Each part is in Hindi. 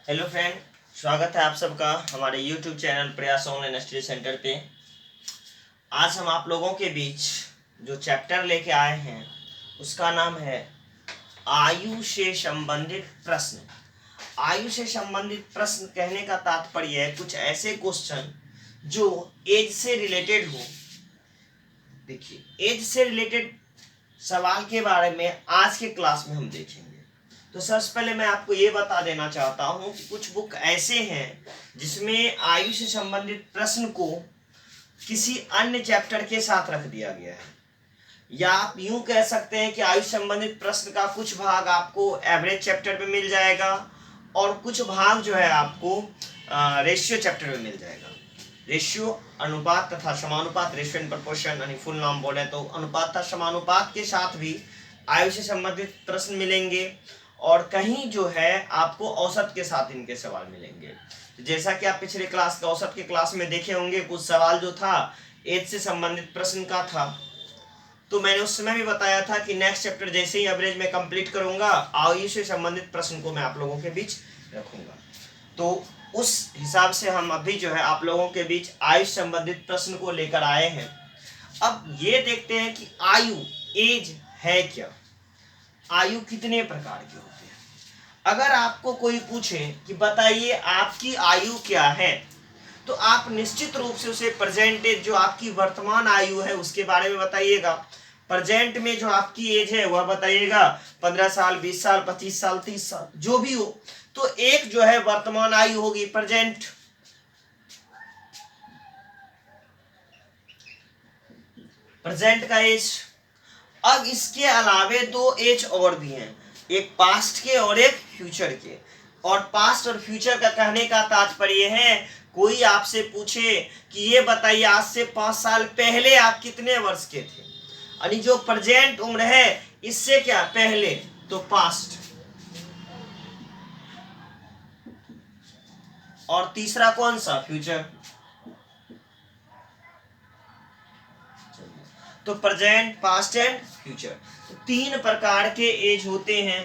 हेलो फ्रेंड, स्वागत है आप सबका हमारे YouTube चैनल प्रयास ऑनलाइन स्टडी सेंटर पे। आज हम आप लोगों के बीच जो चैप्टर लेके आए हैं उसका नाम है आयु से संबंधित प्रश्न। आयु से संबंधित प्रश्न कहने का तात्पर्य है कुछ ऐसे क्वेश्चन जो एज से रिलेटेड हो। देखिए, एज से रिलेटेड सवाल के बारे में आज के क्लास में हम देखेंगे। तो सबसे पहले मैं आपको ये बता देना चाहता हूँ कि कुछ बुक ऐसे हैं जिसमें आयु से संबंधित प्रश्न को किसी अन्य चैप्टर के साथ रख दिया गया है, या आप यूं कह सकते हैं कि आयु संबंधित प्रश्न का कुछ भाग आपको एवरेज चैप्टर में मिल जाएगा और कुछ भाग जो है आपको रेशियो चैप्टर में मिल जाएगा। रेशियो अनुपात तथा समानुपात, रेशियो एंड प्रोपोर्शन यानी फुल नाम बोले तो अनुपात तथा समानुपात के साथ भी आयु से संबंधित प्रश्न मिलेंगे और कहीं जो है आपको औसत के साथ इनके सवाल मिलेंगे। तो जैसा कि आप पिछले क्लास का औसत के क्लास में देखे होंगे, कुछ सवाल जो था एज से संबंधित प्रश्न का था, तो मैंने उस समय भी बताया था कि नेक्स्ट चैप्टर जैसे ही एवरेज में कंप्लीट करूंगा आयु से संबंधित प्रश्न को मैं आप लोगों के बीच रखूंगा। तो उस हिसाब से हम अभी जो है आप लोगों के बीच आयु संबंधित प्रश्न को लेकर आए हैं। अब ये देखते हैं कि आयु, एज है क्या, आयु कितने प्रकार के होते हैं। अगर आपको कोई पूछे कि बताइए आपकी आयु क्या है, तो आप निश्चित रूप से उसे प्रेजेंट, जो आपकी वर्तमान आयु है उसके बारे में बताइएगा। प्रेजेंट में जो आपकी एज है वह बताइएगा, 15 साल, 20 साल, 25 साल, 30 साल, जो भी हो। तो एक जो है वर्तमान आयु होगी, प्रेजेंट, प्रेजेंट का एज। अब इसके अलावे दो एज और भी हैं, एक पास्ट के और एक फ्यूचर के। और पास्ट और फ्यूचर का कहने का तात्पर्य है, कोई आपसे पूछे कि ये बताइए आज से 5 साल पहले आप कितने वर्ष के थे, यानी जो प्रेजेंट उम्र है इससे क्या पहले, तो पास्ट। और तीसरा कौन सा, फ्यूचर। तो प्रेजेंट, पास्ट एंड फ्यूचर, तो 3 प्रकार के एज होते हैं,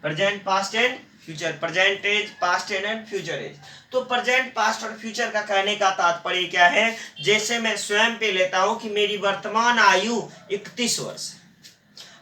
present, past and future. Present age, past age and future age. तो प्रेजेंट, पास्ट और फ्यूचर का कहने का तात्पर्य क्या है, जैसे मैं स्वयं पे लेता हूं कि मेरी वर्तमान आयु 31 वर्ष है।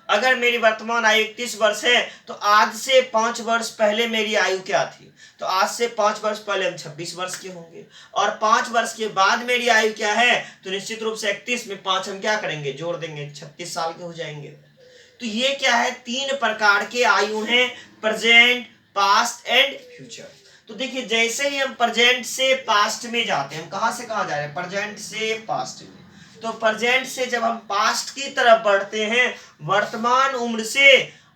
अगर मेरी वर्तमान आयु 31 वर्ष है तो आज से 5 वर्ष पहले मेरी आयु क्या थी, तो आज से 5 वर्ष पहले हम 26 वर्ष के होंगे। और 5 वर्ष के बाद मेरी आयु क्या है, तो निश्चित रूप से 31 में 5 हम क्या करेंगे, जोड़ देंगे, 36 साल के हो जाएंगे। तो ये क्या है, 3 प्रकार के आयु हैं, प्रेजेंट, पास्ट एंड फ्यूचर। तो देखिए, जैसे ही हम प्रेजेंट से पास्ट में जाते हैं, हम कहां से कहां जा रहे हैं, प्रेजेंट से पास्ट में। तो प्रेजेंट से जब हम पास्ट की तरफ बढ़ते हैं, वर्तमान उम्र से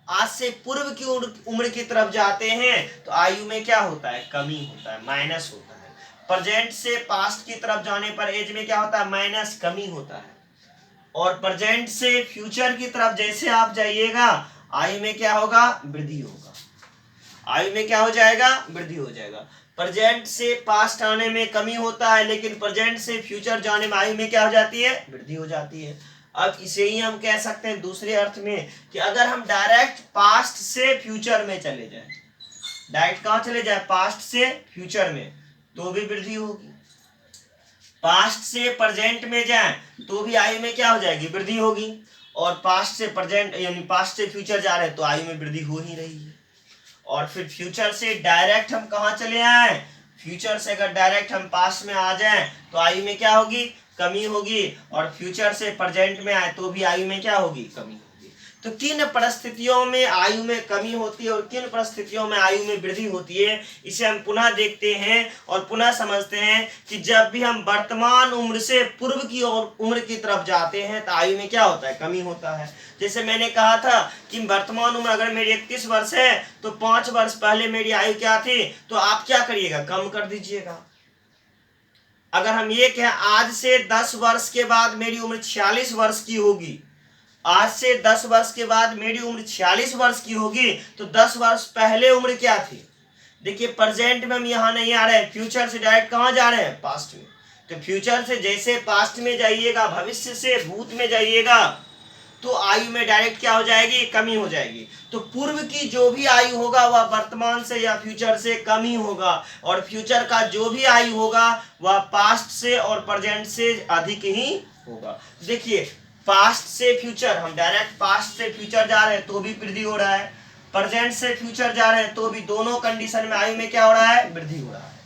आज से पूर्व की उम्र की तरफ जाते हैं, तो आयु में क्या होता है, कमी होता है, माइनस होता है। प्रेजेंट से पास्ट की तरफ जाने पर एज में क्या होता है, माइनस, कमी होता है। और प्रेजेंट से फ्यूचर की तरफ जैसे आप जाइएगा, आयु में क्या होगा, वृद्धि होगा। आयु में क्या हो जाएगा, वृद्धि हो जाएगा। प्रेजेंट से पास्ट आने में कमी होता है, लेकिन प्रेजेंट से फ्यूचर जाने में आयु में क्या हो जाती है, वृद्धि हो जाती है। अब इसे ही हम कह सकते हैं दूसरे अर्थ में कि अगर हम डायरेक्ट पास्ट से फ्यूचर में चले जाएं, डायरेक्ट कहां चले जाए, पास्ट से फ्यूचर में, तो भी वृद्धि होगी। पास्ट से प्रेजेंट में जाएं तो भी आयु में क्या हो जाएगी, वृद्धि होगी। और पास्ट से प्रेजेंट यानी पास्ट से फ्यूचर जा रहे हैं तो आयु में वृद्धि हो ही रही है। और फिर फ्यूचर से डायरेक्ट हम कहां चले आए, फ्यूचर से अगर डायरेक्ट हम पास्ट में आ जाएं तो आयु में क्या होगी, कमी होगी। और फ्यूचर से प्रेजेंट में आए तो भी आयु में क्या होगी, कमी होगी। तो किन परिस्थितियों में आयु में कमी होती है और किन परिस्थितियों में आयु में वृद्धि होती है, इसे हम पुनः देखते हैं और पुनः समझते हैं कि जब भी हम वर्तमान उम्र से पूर्व की और उम्र की तरफ जाते हैं तो आयु में क्या होता है, कमी होता है। जैसे मैंने कहा था कि वर्तमान उम्र अगर मेरी 31 वर्ष है तो 5 वर्ष पहले मेरी आयु क्या थी, तो आप क्या करिएगा, कम कर दीजिएगा। अगर हम ये कहें आज से 10 वर्ष के बाद मेरी उम्र 46 वर्ष की होगी, आज से 10 वर्ष के बाद मेरी उम्र 46 वर्ष की होगी, तो 10 वर्ष पहले उम्र क्या थी। देखिए, प्रेजेंट में हम यहां नहीं आ रहे हैं, फ्यूचर से डायरेक्ट कहां जा रहे हैं, पास्ट में। तो फ्यूचर से जैसे पास्ट में जाइएगा, भविष्य से भूत में जाइएगा, तो आयु में डायरेक्ट क्या हो जाएगी, कमी हो जाएगी। तो पूर्व की जो भी आयु होगा वह वर्तमान से या फ्यूचर से कम ही होगा, और फ्यूचर का जो भी आयु होगा वह पास्ट से और प्रेजेंट से अधिक ही होगा। देखिए पास्ट से फ्यूचर, हम डायरेक्ट पास्ट से फ्यूचर जा रहे हैं तो भी वृद्धि हो रहा है, प्रेजेंट से फ्यूचर जा रहे हैं तो भी दोनों कंडीशन में आयु में क्या हो रहा है, वृद्धि हो रहा है।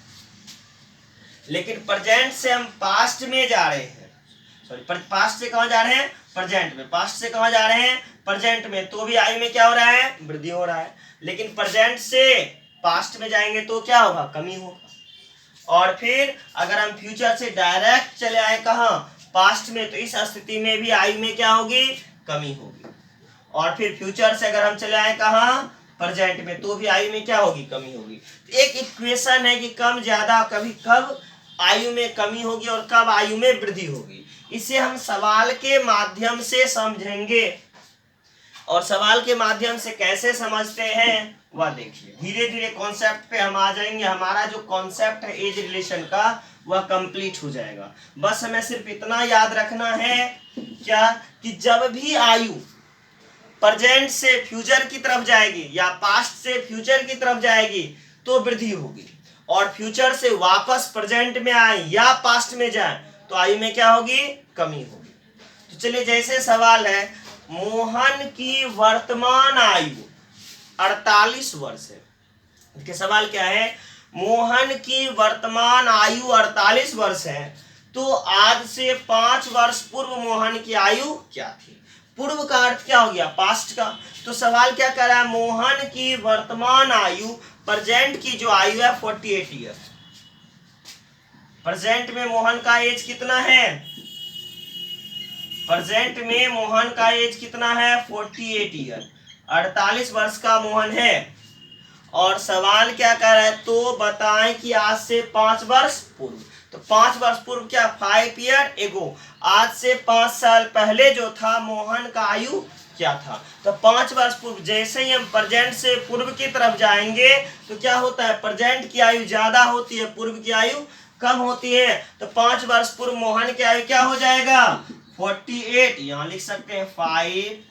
लेकिन प्रेजेंट से हम पास्ट में जा रहे हैं, सॉरी पास्ट से कहां जा रहे हैं, प्रेजेंट में, पास्ट से कहां जा रहे हैं, प्रेजेंट में, तो भी आयु में क्या हो रहा है, वृद्धि हो रहा है। लेकिन प्रेजेंट से पास्ट में जाएंगे तो क्या होगा, कमी होगा। और फिर अगर हम फ्यूचर से डायरेक्ट चले आए कहां, पास्ट में, तो इस स्थिति में भी आयु में क्या होगी, कमी होगी। और फिर फ्यूचर से अगर हम चले आए कहां, प्रेजेंट में, तो भी आयु में क्या होगी, कमी होगी। तो एक इक्वेशन है कि कम ज्यादा, कभी कब आयु में कमी होगी और कब आयु में वृद्धि होगी। इसे हम सवाल के माध्यम से समझेंगे, और सवाल के माध्यम से कैसे समझते हैं वह देखिए। धीरे धीरे कॉन्सेप्ट पे हम आ जाएंगे, हमारा जो कॉन्सेप्ट है एज रिलेशन का वह कंप्लीट हो जाएगा। बस हमें सिर्फ इतना याद रखना है क्या, कि जब भी आयु प्रेजेंट से फ्यूचर की तरफ जाएगी या पास्ट से फ्यूचर की तरफ जाएगी तो वृद्धि होगी, और फ्यूचर से वापस प्रेजेंट में आए या पास्ट में जाए तो आयु में क्या होगी, कमी होगी। तो चलिए जैसे सवाल है, मोहन की वर्तमान आयु 48 वर्ष है। देखिए सवाल क्या है, मोहन की वर्तमान आयु 48 वर्ष है, तो आज से 5 वर्ष पूर्व मोहन की आयु क्या थी। पूर्व का अर्थ क्या हो गया, पास्ट का। तो सवाल क्या कर रहा है, मोहन की वर्तमान आयु, प्रेजेंट की जो आयु है 48 ईयर। प्रेजेंट में मोहन का एज कितना है, प्रेजेंट में मोहन का एज कितना है, 48 ईयर, 48 वर्ष का मोहन है। और सवाल क्या कर रहा है, तो बताएं कि आज से 5 वर्ष पूर्व, तो 5 वर्ष पूर्व क्या, 5 ईयर एगो, आज से 5 साल पहले जो था मोहन का आयु क्या था। तो 5 वर्ष पूर्व, जैसे ही हम प्रेजेंट से पूर्व की तरफ जाएंगे तो क्या होता है, प्रेजेंट की आयु ज्यादा होती है, पूर्व की आयु कम होती है। तो 5 वर्ष पूर्व मोहन की आयु क्या हो जाएगा, 48, यहाँ लिख सकते हैं 5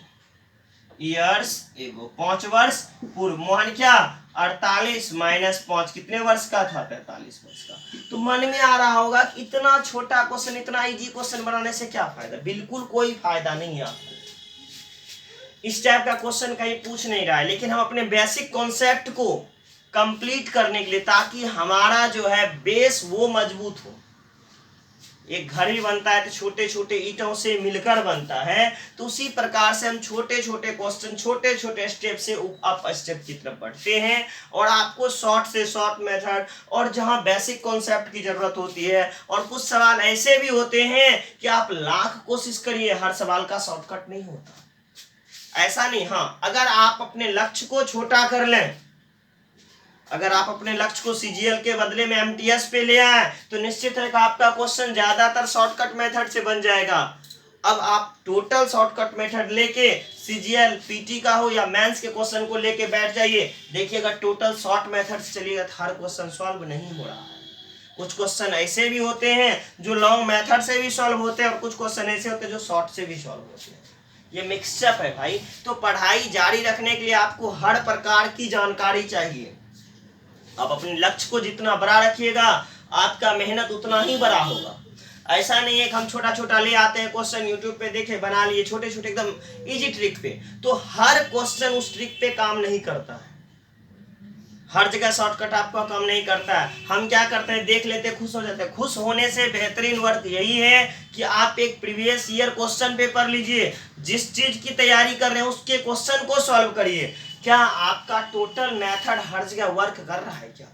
ईयर्स एगो, 5 वर्ष पूर्व मोहन क्या 48 माइनस 5 कितने वर्ष का था, 45 वर्ष का। तो मन में आ रहा होगा कि इतना छोटा क्वेश्चन, इतना इजी क्वेश्चन बनाने से क्या फायदा, बिल्कुल कोई फायदा नहीं है। इस टाइप का क्वेश्चन कहीं पूछ नहीं रहा है, लेकिन हम अपने बेसिक कॉन्सेप्ट को कंप्लीट करने के लिए, ताकि हमारा जो है बेस वो मजबूत हो। एक घर भी बनता है तो छोटे छोटे ईंटों से मिलकर बनता है, तो उसी प्रकार से हम छोटे छोटे क्वेश्चन, छोटे छोटे स्टेप से अप स्टेप की तरफ बढ़ते हैं। और आपको शॉर्ट से शॉर्ट मेथड, और जहां बेसिक कॉन्सेप्ट की जरूरत होती है, और कुछ सवाल ऐसे भी होते हैं कि आप लाख कोशिश करिए, हर सवाल का शॉर्टकट नहीं होता, ऐसा नहीं। हाँ, अगर आप अपने लक्ष्य को छोटा कर लें, अगर आप अपने लक्ष्य को सीजीएल के बदले में एमटीएस पे ले आए, तो निश्चित है कि आपका क्वेश्चन ज्यादातर शॉर्टकट मेथड से बन जाएगा। अब आप टोटल शॉर्टकट मेथड लेके सीजीएल पीटी का हो या मेंस के क्वेश्चन को लेके बैठ जाइए, देखिएगा टोटल शॉर्ट मेथड से चलिएगा तो हर क्वेश्चन सॉल्व नहीं हो रहा है। कुछ क्वेश्चन ऐसे भी होते हैं जो लॉन्ग मेथड से भी सॉल्व होते हैं, और कुछ क्वेश्चन ऐसे होते हैं जो शॉर्ट से भी सॉल्व होते हैं। ये मिक्सअप है भाई। तो पढ़ाई जारी रखने के लिए आपको हर प्रकार की जानकारी चाहिए। आप अपने लक्ष्य को जितना बड़ा रखिएगा, आपका मेहनत उतना ही बड़ा होगा। ऐसा नहीं है कि हम छोटा छोटा ले आते हैं क्वेश्चन, यूट्यूब पे देखे बना लिए, छोटे छोटे एकदम इजी ट्रिक पे, तो हर क्वेश्चन उस ट्रिक पे काम नहीं करता है। हर जगह शॉर्टकट आपका काम नहीं करता है। हम क्या करते हैं, देख लेते हैं, खुश हो जाते हैं। खुश होने से बेहतरीन वर्क यही है कि आप एक प्रीवियस ईयर क्वेश्चन पेपर लीजिए, जिस चीज की तैयारी कर रहे हैं उसके क्वेश्चन को सॉल्व करिए। क्या आपका टोटल मेथड हर जगह वर्क कर रहा है क्या?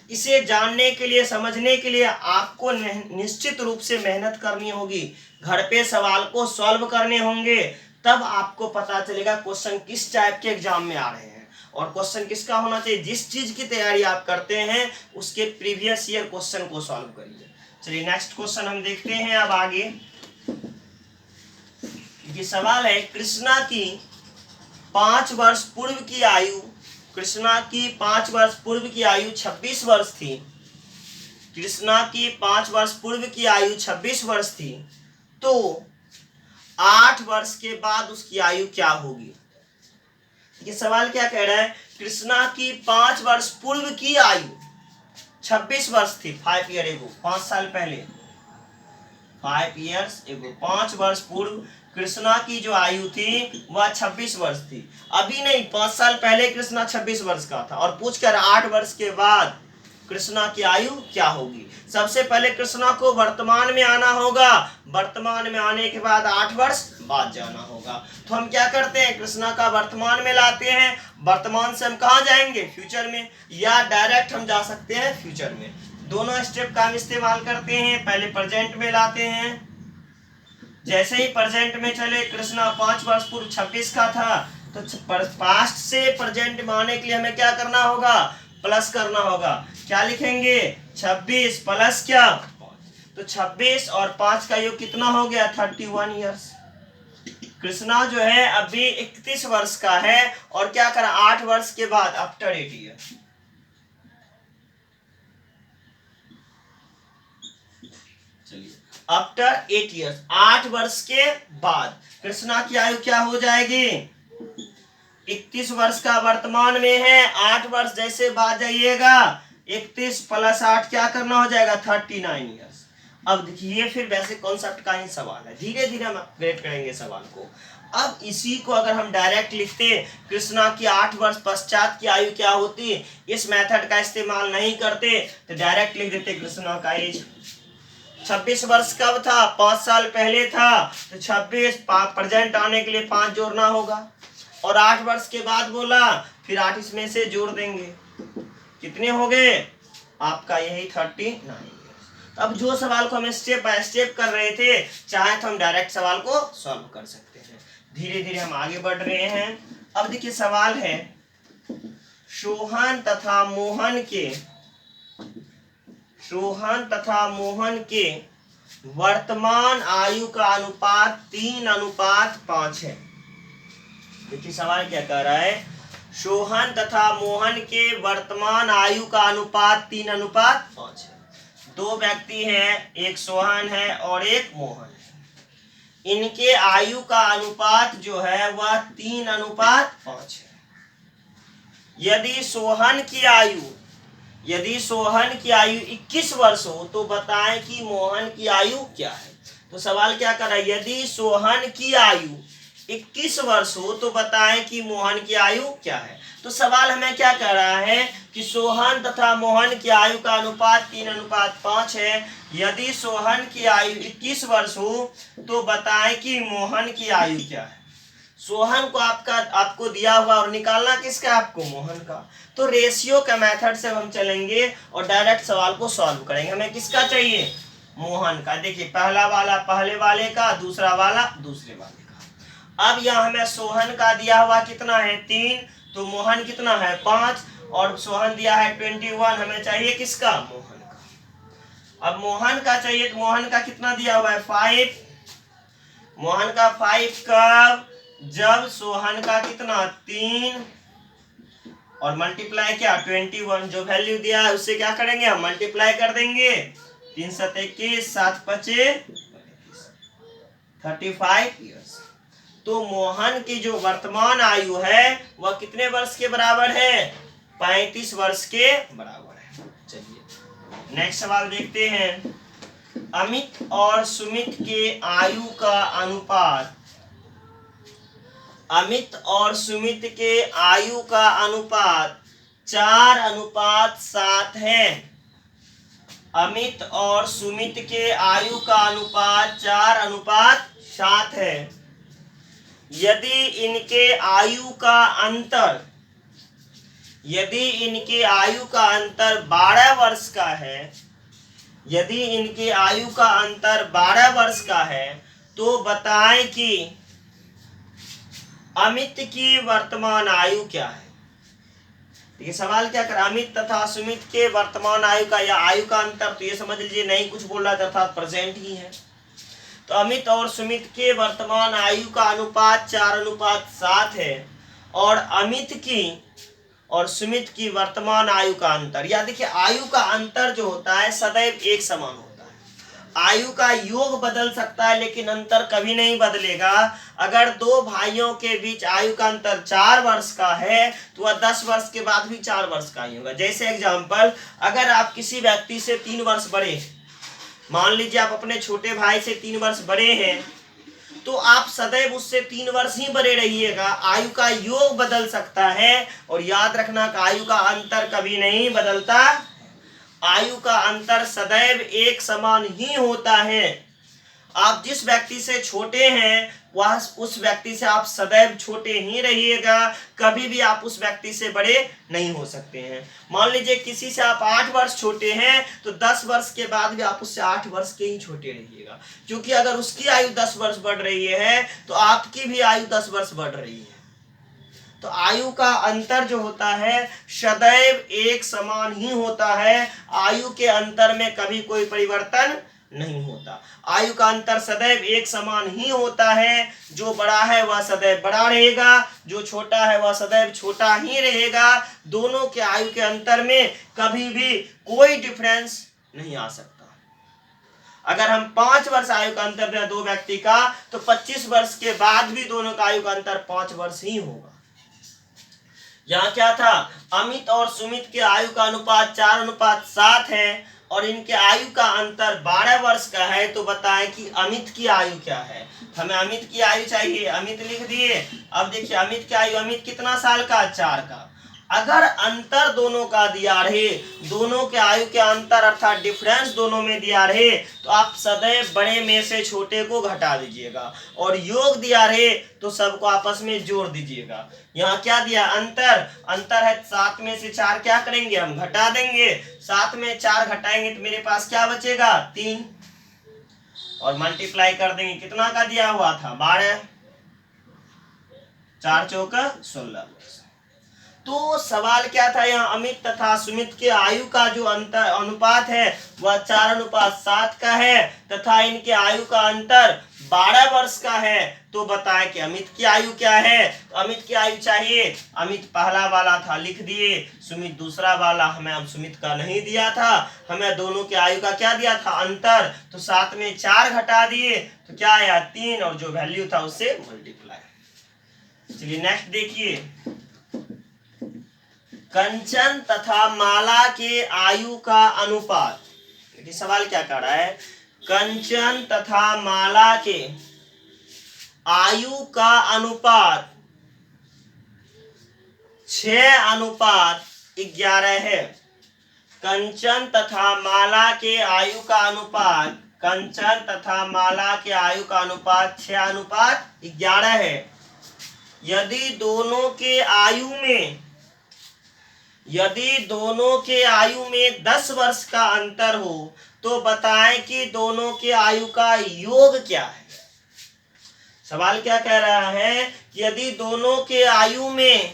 इसे जानने के लिए, समझने के लिए आपको निश्चित रूप से मेहनत करनी होगी, घर पे सवाल को सॉल्व करने होंगे, तब आपको पता चलेगा क्वेश्चन किस टाइप के एग्जाम में आ रहे हैं। और क्वेश्चन किसका होना चाहिए, जिस चीज की तैयारी आप करते हैं उसके प्रीवियस ईयर क्वेश्चन को सॉल्व करिए। चलिए नेक्स्ट क्वेश्चन हम देखते हैं अब आगे। ये सवाल है, कृष्णा की 5 वर्ष पूर्व की आयु, कृष्णा की 5 वर्ष पूर्व की आयु 26 वर्ष थी। कृष्णा की 5 वर्ष पूर्व की आयु 26 वर्ष थी, तो 8 वर्ष के बाद उसकी आयु क्या होगी। ये सवाल क्या कह रहा है, कृष्णा की 5 वर्ष पूर्व की आयु 26 वर्ष थी, 5 ईयर एगो, 5 साल पहले, 5 ईयर्स एगो, 5 वर्ष पूर्व कृष्णा की जो आयु थी वह 26 वर्ष थी। अभी नहीं, 5 साल पहले कृष्णा 26 वर्ष का था, और पूछ कर 8 वर्ष के बाद कृष्णा की आयु क्या होगी। सबसे पहले कृष्णा को वर्तमान में आना होगा, वर्तमान में आने के बाद 8 वर्ष बाद जाना होगा। तो हम क्या करते हैं, कृष्णा का वर्तमान में लाते हैं, वर्तमान से हम कहाँ जाएंगे, फ्यूचर में, या डायरेक्ट हम जा सकते हैं फ्यूचर में। दोनों स्टेप का हम इस्तेमाल करते हैं। पहले प्रेजेंट में लाते हैं, जैसे ही प्रेजेंट में चले, कृष्णा 5 वर्ष पूर्व 26 का था, तो पास्ट से प्रेजेंट में आने के लिए हमें क्या करना होगा, प्लस करना होगा। क्या लिखेंगे, 26 प्लस क्या 5, तो 26 और 5 का योग कितना हो गया, 31 ईयर्स। कृष्णा जो है अभी 31 वर्ष का है, और क्या करा, 8 वर्ष के बाद, आफ्टर 8 ईयर, आफ्टर 8 ईयर्स, 8 वर्ष के बाद कृष्णा की आयु क्या हो जाएगी, 31 वर्ष का वर्तमान में है, 8 वर्ष जैसे बाद जाइएगा, 31 प्लस 8 क्या करना हो जाएगा, 39 ईयर्स। अब देखिए, फिर वैसे कॉन्सेप्ट का ही सवाल है, धीरे धीरे हम अपग्रेड करेंगे सवाल को। अब इसी को अगर हम डायरेक्ट लिखते, कृष्णा की 8 वर्ष पश्चात की आयु क्या होती, इस मेथड का इस्तेमाल नहीं करते, तो डायरेक्ट लिख देते कृष्णा का एज 26 वर्ष कब था, 5 साल पहले था, तो 26 प्रेजेंट आने के लिए 5 जोड़ना होगा, और 8 वर्ष के बाद बोला, फिर 8 इसमें से जोड़ देंगे, कितने हो गए आपका, यही 39। अब जो सवाल को हम स्टेप बाय स्टेप कर रहे थे, चाहे तो हम डायरेक्ट सवाल को सॉल्व कर सकते हैं। धीरे धीरे हम आगे बढ़ रहे हैं। अब देखिए सवाल है, सोहन तथा मोहन के वर्तमान आयु का अनुपात 3:5 है। देखिए सवाल क्या कह रहा है, सोहन तथा मोहन के वर्तमान आयु का अनुपात 3:5 है। दो व्यक्ति हैं, एक सोहन है और एक मोहन है। इनके आयु का अनुपात जो है वह 3:5 है। यदि सोहन की आयु 21 वर्ष हो तो बताएं कि मोहन की आयु क्या है। तो सवाल क्या कर रहा है, यदि सोहन की आयु 21 वर्ष हो तो बताएं कि मोहन की आयु क्या है। तो सवाल हमें क्या कह रहा है कि सोहन तथा मोहन की आयु का अनुपात 3:5 है। यदि सोहन की आयु 21 वर्ष हो तो बताएं कि मोहन की आयु क्या है। सोहन को आपको दिया हुआ और निकालना किसका, आपको मोहन का। तो रेशियो का मेथड से हम चलेंगे और डायरेक्ट सवाल को सॉल्व करेंगे। हमें किसका चाहिए, मोहन का। देखिए पहला वाला पहले वाले का, दूसरा वाला दूसरे वाले का। अब यहाँ हमें सोहन का दिया हुआ कितना है 3, तो मोहन कितना है 5, और सोहन दिया है 21, हमें चाहिए किसका, मोहन का। अब मोहन का चाहिए, तो मोहन का कितना दिया हुआ है 5, मोहन का 5 कब, जब सोहन का कितना 3 और मल्टीप्लाई क्या 21, जो वैल्यू दिया है उससे क्या करेंगे, हम मल्टीप्लाई कर देंगे। 3 7 21, 7 5 35 ईयर्स। तो मोहन की जो वर्तमान आयु है वह कितने वर्ष के बराबर है, 35 वर्ष के बराबर है। चलिए नेक्स्ट सवाल देखते हैं। अमित और सुमित के आयु का अनुपात, अमित और सुमित के आयु का अनुपात 4:7 है। अमित और सुमित के आयु का अनुपात 4:7 है। यदि इनके आयु का अंतर 12 वर्ष का है, यदि इनके आयु का अंतर 12 वर्ष का है, तो बताएं कि अमित की वर्तमान आयु क्या है। देखिए सवाल क्या कर, अमित तथा सुमित के वर्तमान आयु का या आयु का अंतर, तो ये समझ लीजिए नहीं कुछ बोल रहा था, अर्थात प्रेजेंट ही है। तो अमित और सुमित के वर्तमान आयु का अनुपात 4:7 है, और अमित की और सुमित की वर्तमान आयु का अंतर, या देखिए आयु का अंतर जो होता है सदैव एक समान होता है। आयु का योग बदल सकता है लेकिन अंतर कभी नहीं बदलेगा। अगर दो भाइयों के बीच आयु का अंतर 4 वर्ष का है तो वह 10 वर्ष के बाद भी 4 वर्ष का ही होगा। जैसे एग्जाम्पल, अगर आप किसी व्यक्ति से 3 वर्ष बड़े, मान लीजिए आप अपने छोटे भाई से 3 वर्ष बड़े हैं, तो आप सदैव उससे 3 वर्ष ही बड़े रहिएगा। आयु का योग बदल सकता है और याद रखना कि आयु का अंतर कभी नहीं बदलता। आयु का अंतर सदैव एक समान ही होता है। आप जिस व्यक्ति से छोटे हैं वह उस व्यक्ति से आप सदैव छोटे ही रहिएगा, कभी भी आप उस व्यक्ति से बड़े नहीं हो सकते हैं। मान लीजिए किसी से आप 8 वर्ष छोटे हैं तो 10 वर्ष के बाद भी आप उससे 8 वर्ष के ही छोटे रहिएगा, क्योंकि अगर उसकी आयु 10 वर्ष बढ़ रही है तो आपकी भी आयु 10 वर्ष बढ़ रही है। तो आयु का अंतर जो होता है सदैव एक समान ही होता है। आयु के अंतर में कभी कोई परिवर्तन नहीं होता। आयु का अंतर सदैव एक समान ही होता है। जो बड़ा है वह सदैव बड़ा रहेगा, जो छोटा है वह सदैव छोटा ही रहेगा। दोनों के आयु के अंतर में कभी भी कोई डिफरेंस नहीं आ सकता। अगर हम 5 वर्ष आयु का अंतर दें दो व्यक्ति का तो 25 वर्ष के बाद भी दोनों का आयु का अंतर 5 वर्ष ही होगा। यहाँ क्या था, अमित और सुमित के आयु का अनुपात 4:7 है और इनके आयु का अंतर 12 वर्ष का है। तो बताएं कि अमित की आयु क्या है। हमें अमित की आयु चाहिए, अमित लिख दिए। अब देखिए अमित की आयु, अमित कितना साल का, 4 का। अगर अंतर दोनों का दिया रहे, दोनों के आयु के अंतर अर्थात डिफरेंस दोनों में दिया रहे, तो आप सदैव बड़े में से छोटे को घटा दीजिएगा और योग दिया रहे तो सबको आपस में जोड़ दीजिएगा। यहाँ क्या दिया, अंतर, अंतर है 7 में से 4 क्या करेंगे हम, घटा देंगे। 7 में 4 घटाएंगे तो मेरे पास क्या बचेगा, 3, और मल्टीप्लाई कर देंगे, कितना का दिया हुआ था, 12, 4 चौका 16। तो सवाल क्या था, यहाँ अमित तथा सुमित के आयु का जो अंतर अनुपात है वह 4:7 का है तथा इनके आयु का अंतर 12 वर्ष का है। तो बताएं कि अमित की आयु क्या है। तो अमित की आयु चाहिए, अमित पहला वाला था लिख दिए, सुमित दूसरा वाला, हमें अब सुमित का नहीं दिया था, हमें दोनों के आयु का क्या दिया था, अंतर। तो 7 में 4 घटा दिए तो क्या आया, 3, और जो वैल्यू था उससे मल्टीप्लाई। चलिए नेक्स्ट देखिए, कंचन तथा माला के आयु का अनुपात। देखिए सवाल क्या कर रहा है, कंचन तथा माला के आयु का अनुपात 6:11 है। कंचन तथा माला के आयु का अनुपात, कंचन तथा माला के आयु का अनुपात 6:11 है। यदि दोनों के आयु में 10 वर्ष का अंतर हो तो बताएं कि दोनों के आयु का योग क्या है। सवाल क्या कह रहा है, यदि दोनों के आयु में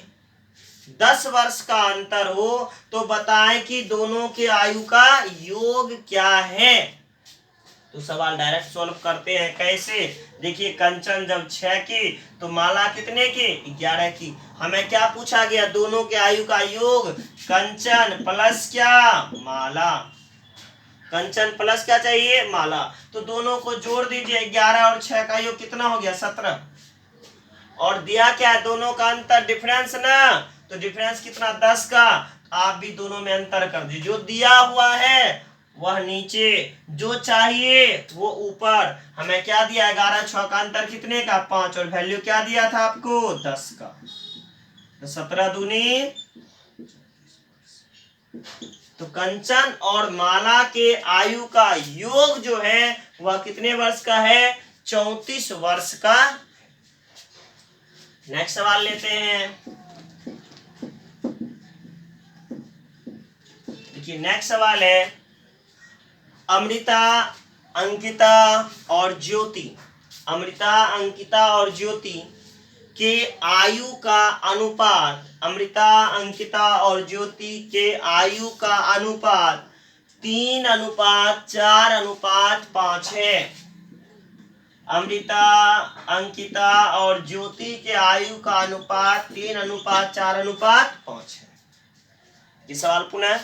10 वर्ष का अंतर हो तो बताएं कि दोनों के आयु का योग क्या है। तो सवाल डायरेक्ट सॉल्व करते हैं, कैसे, देखिए कंचन जब 6 की तो माला कितने की, 11 की। हमें क्या पूछा गया, दोनों के आयु का योग, कंचन प्लस क्या, माला। कंचन प्लस क्या चाहिए, माला। तो दोनों को जोड़ दीजिए, 11 और 6 का योग कितना हो गया, 17। और दिया क्या है, दोनों का अंतर डिफरेंस ना, तो डिफरेंस कितना, 10 का। आप भी दोनों में अंतर कर दीजिए, जो दिया हुआ है वह नीचे, जो चाहिए वो ऊपर। हमें क्या दिया, 11 6 का अंतर कितने का, 5, और वैल्यू क्या दिया था आपको, 10 का। तो 17 दूनी, तो कंचन और माला के आयु का योग जो है वह कितने वर्ष का है, 34 वर्ष का। नेक्स्ट सवाल लेते हैं, देखिए नेक्स्ट सवाल है, अमृता, अंकिता और ज्योति, अमृता, अंकिता और ज्योति के आयु का अनुपात, अमृता, अंकिता और ज्योति के आयु का अनुपात 3:4:5 है। अमृता, अंकिता और ज्योति के आयु का अनुपात 3:4:5 है। ये सवाल पुनः,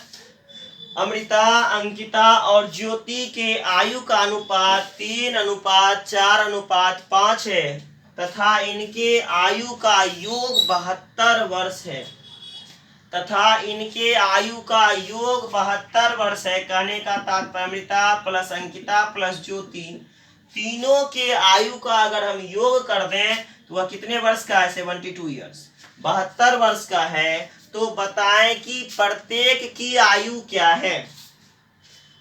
अमृता, अंकिता और ज्योति के आयु का अनुपात 3:4:5 है तथा इनके आयु का योग 72 वर्ष है कहने का तात्पर्य अमृता प्लस अंकिता प्लस ज्योति तीनों के आयु का अगर हम योग कर दें तो वह कितने वर्ष का है? 72 ईयर्स, 72 वर्ष का है। तो बताएं कि प्रत्येक की आयु क्या है।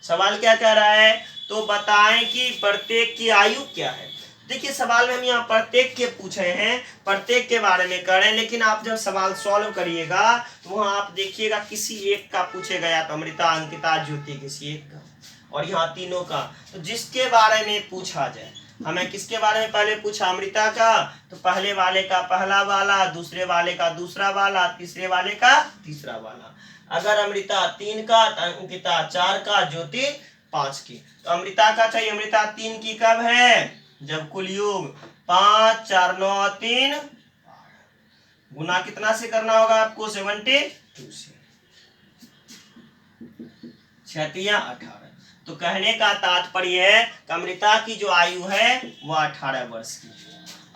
सवाल क्या कह रहा है? तो बताएं कि प्रत्येक की आयु क्या है। देखिए सवाल में हम यहाँ प्रत्येक के पूछे हैं, प्रत्येक के बारे में कर रहे हैं, लेकिन आप जब सवाल सॉल्व करिएगा तो वहां आप देखिएगा किसी एक का पूछेगा, या तो अमृता, अंकिता, ज्योति, किसी एक का, और यहाँ तीनों का। तो जिसके बारे में पूछा जाए, हमें किसके बारे में पहले पूछा? अमृता का, तो पहले वाले का पहला वाला, दूसरे वाले का दूसरा वाला, तीसरे वाले का तीसरा वाला। अगर अमृता 3 का, अंकिता 4 का, ज्योति 5 की। तो अमृता का चाहिए, अमृता 3 की कब है? जब कुल योग 5 4 9 3 गुना कितना से करना होगा आपको? 72 से, 6 18। तो कहने का तात्पर्य है कि अमृता की जो आयु है वह 18 वर्ष की है।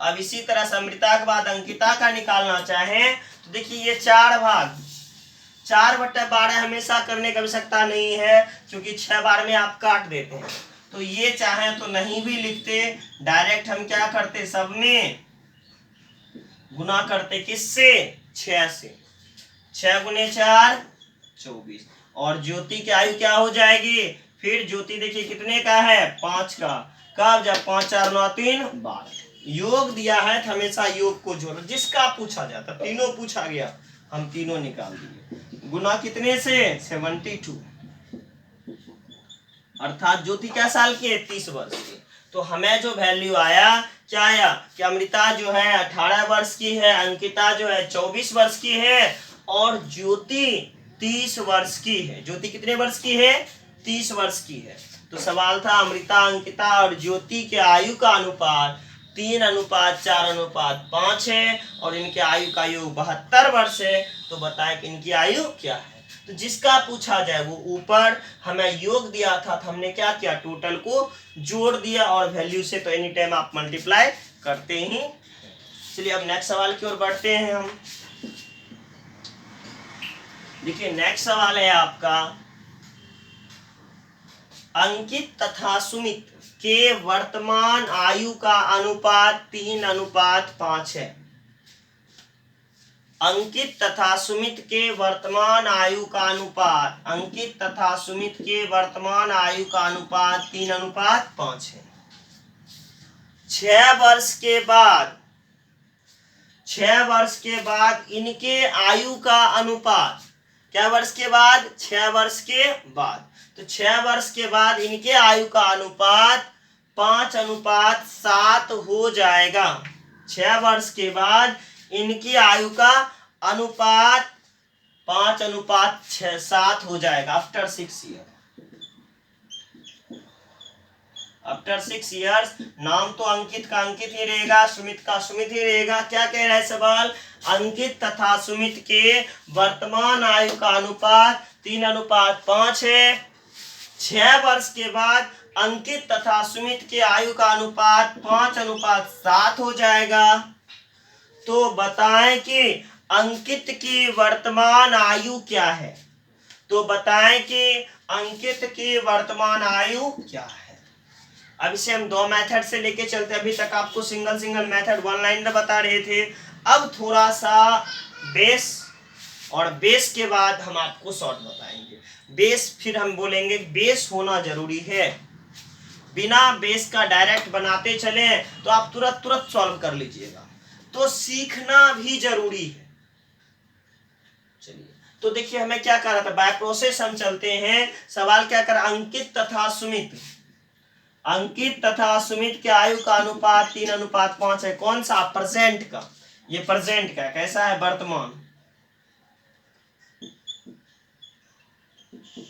अब इसी तरह से अमृता के बाद अंकिता का निकालना चाहें तो देखिए ये 4 भाग, 4/12 हमेशा करने की आवश्यकता नहीं है, क्योंकि 6 बार में आप काट देते हैं। तो ये चाहें तो नहीं भी लिखते, डायरेक्ट हम क्या करते? सब में गुना करते, किससे? 6 से। 6 गुने 4 24। और ज्योति की आयु क्या हो जाएगी? फिर ज्योति देखिए कितने का है? 5 का। कब? जब 5 4 9 3 12। योग दिया है तो हमेशा योग को जोड़ो, जिसका पूछा जाता। तीनों पूछा गया, हम तीनों निकाल दिए। गुना कितने से? 72। अर्थात ज्योति क्या साल की है? 30 वर्ष की। तो हमें जो वैल्यू आया, क्या आया? कि अमृता जो है 18 वर्ष की है, अंकिता जो है 24 वर्ष की है, और ज्योति 30 वर्ष की है। ज्योति कितने वर्ष की है? 30 वर्ष की है। तो सवाल था अमृता, अंकिता और ज्योति के आयु का अनुपात 3:4:5 है, और इनके आयु का योग 72 वर्ष है। तो बताएं कि इनकी आयु क्या है। तो जिसका पूछा जाए वो ऊपर हमें योग दिया था, तो हमने क्या किया? टोटल को जोड़ दिया, और वैल्यू से तो एनी टाइम आप मल्टीप्लाई करते ही। चलिए अब नेक्स्ट सवाल की ओर बढ़ते हैं हम। देखिए नेक्स्ट सवाल है आपका, अंकित तथा सुमित के वर्तमान आयु का अनुपात 3:5 है। अंकित तथा सुमित के वर्तमान आयु का अनुपात, अंकित तथा सुमित के वर्तमान आयु का अनुपात 3:5 है। 6 वर्ष के बाद, 6 वर्ष के बाद इनके आयु का अनुपात, क्या वर्ष के बाद? 6 वर्ष के बाद। तो 6 वर्ष के बाद इनके आयु का अनुपात 5:7 हो जाएगा। 6 वर्ष के बाद इनकी आयु का अनुपात 5:7 हो जाएगा आफ्टर 6 ईयर। आफ्टर 6 ईयर्स नाम तो अंकित का अंकित ही रहेगा, सुमित का सुमित ही रहेगा। क्या कह रहा है सवाल? अंकित तथा सुमित के वर्तमान आयु का अनुपात 3:5 है। 6 वर्ष के बाद अंकित तथा सुमित के आयु का अनुपात 5:7 हो जाएगा। तो बताएं कि अंकित की वर्तमान आयु क्या है? तो बताएं कि अंकित की वर्तमान आयु क्या है? अब इसे हम 2 मेथड से लेके चलते हैं। अभी तक आपको single single method one liner बता रहे थे। अब थोड़ा सा बेस, और बेस के बाद हम आपको शॉर्ट बताएंगे। बेस फिर हम बोलेंगे बेस होना जरूरी है। बिना बेस का डायरेक्ट बनाते चले तो आप तुरंत सॉल्व कर लीजिएगा। तो सीखना भी जरूरी है। चलिए तो देखिए हमें क्या कर रहा था, बाय प्रोसेस हम चलते हैं। सवाल क्या कर, अंकित तथा सुमित, अंकित तथा सुमित के आयु का अनुपात 3:5 है। कौन सा? प्रेजेंट का। ये प्रेजेंट का कैसा है? वर्तमान।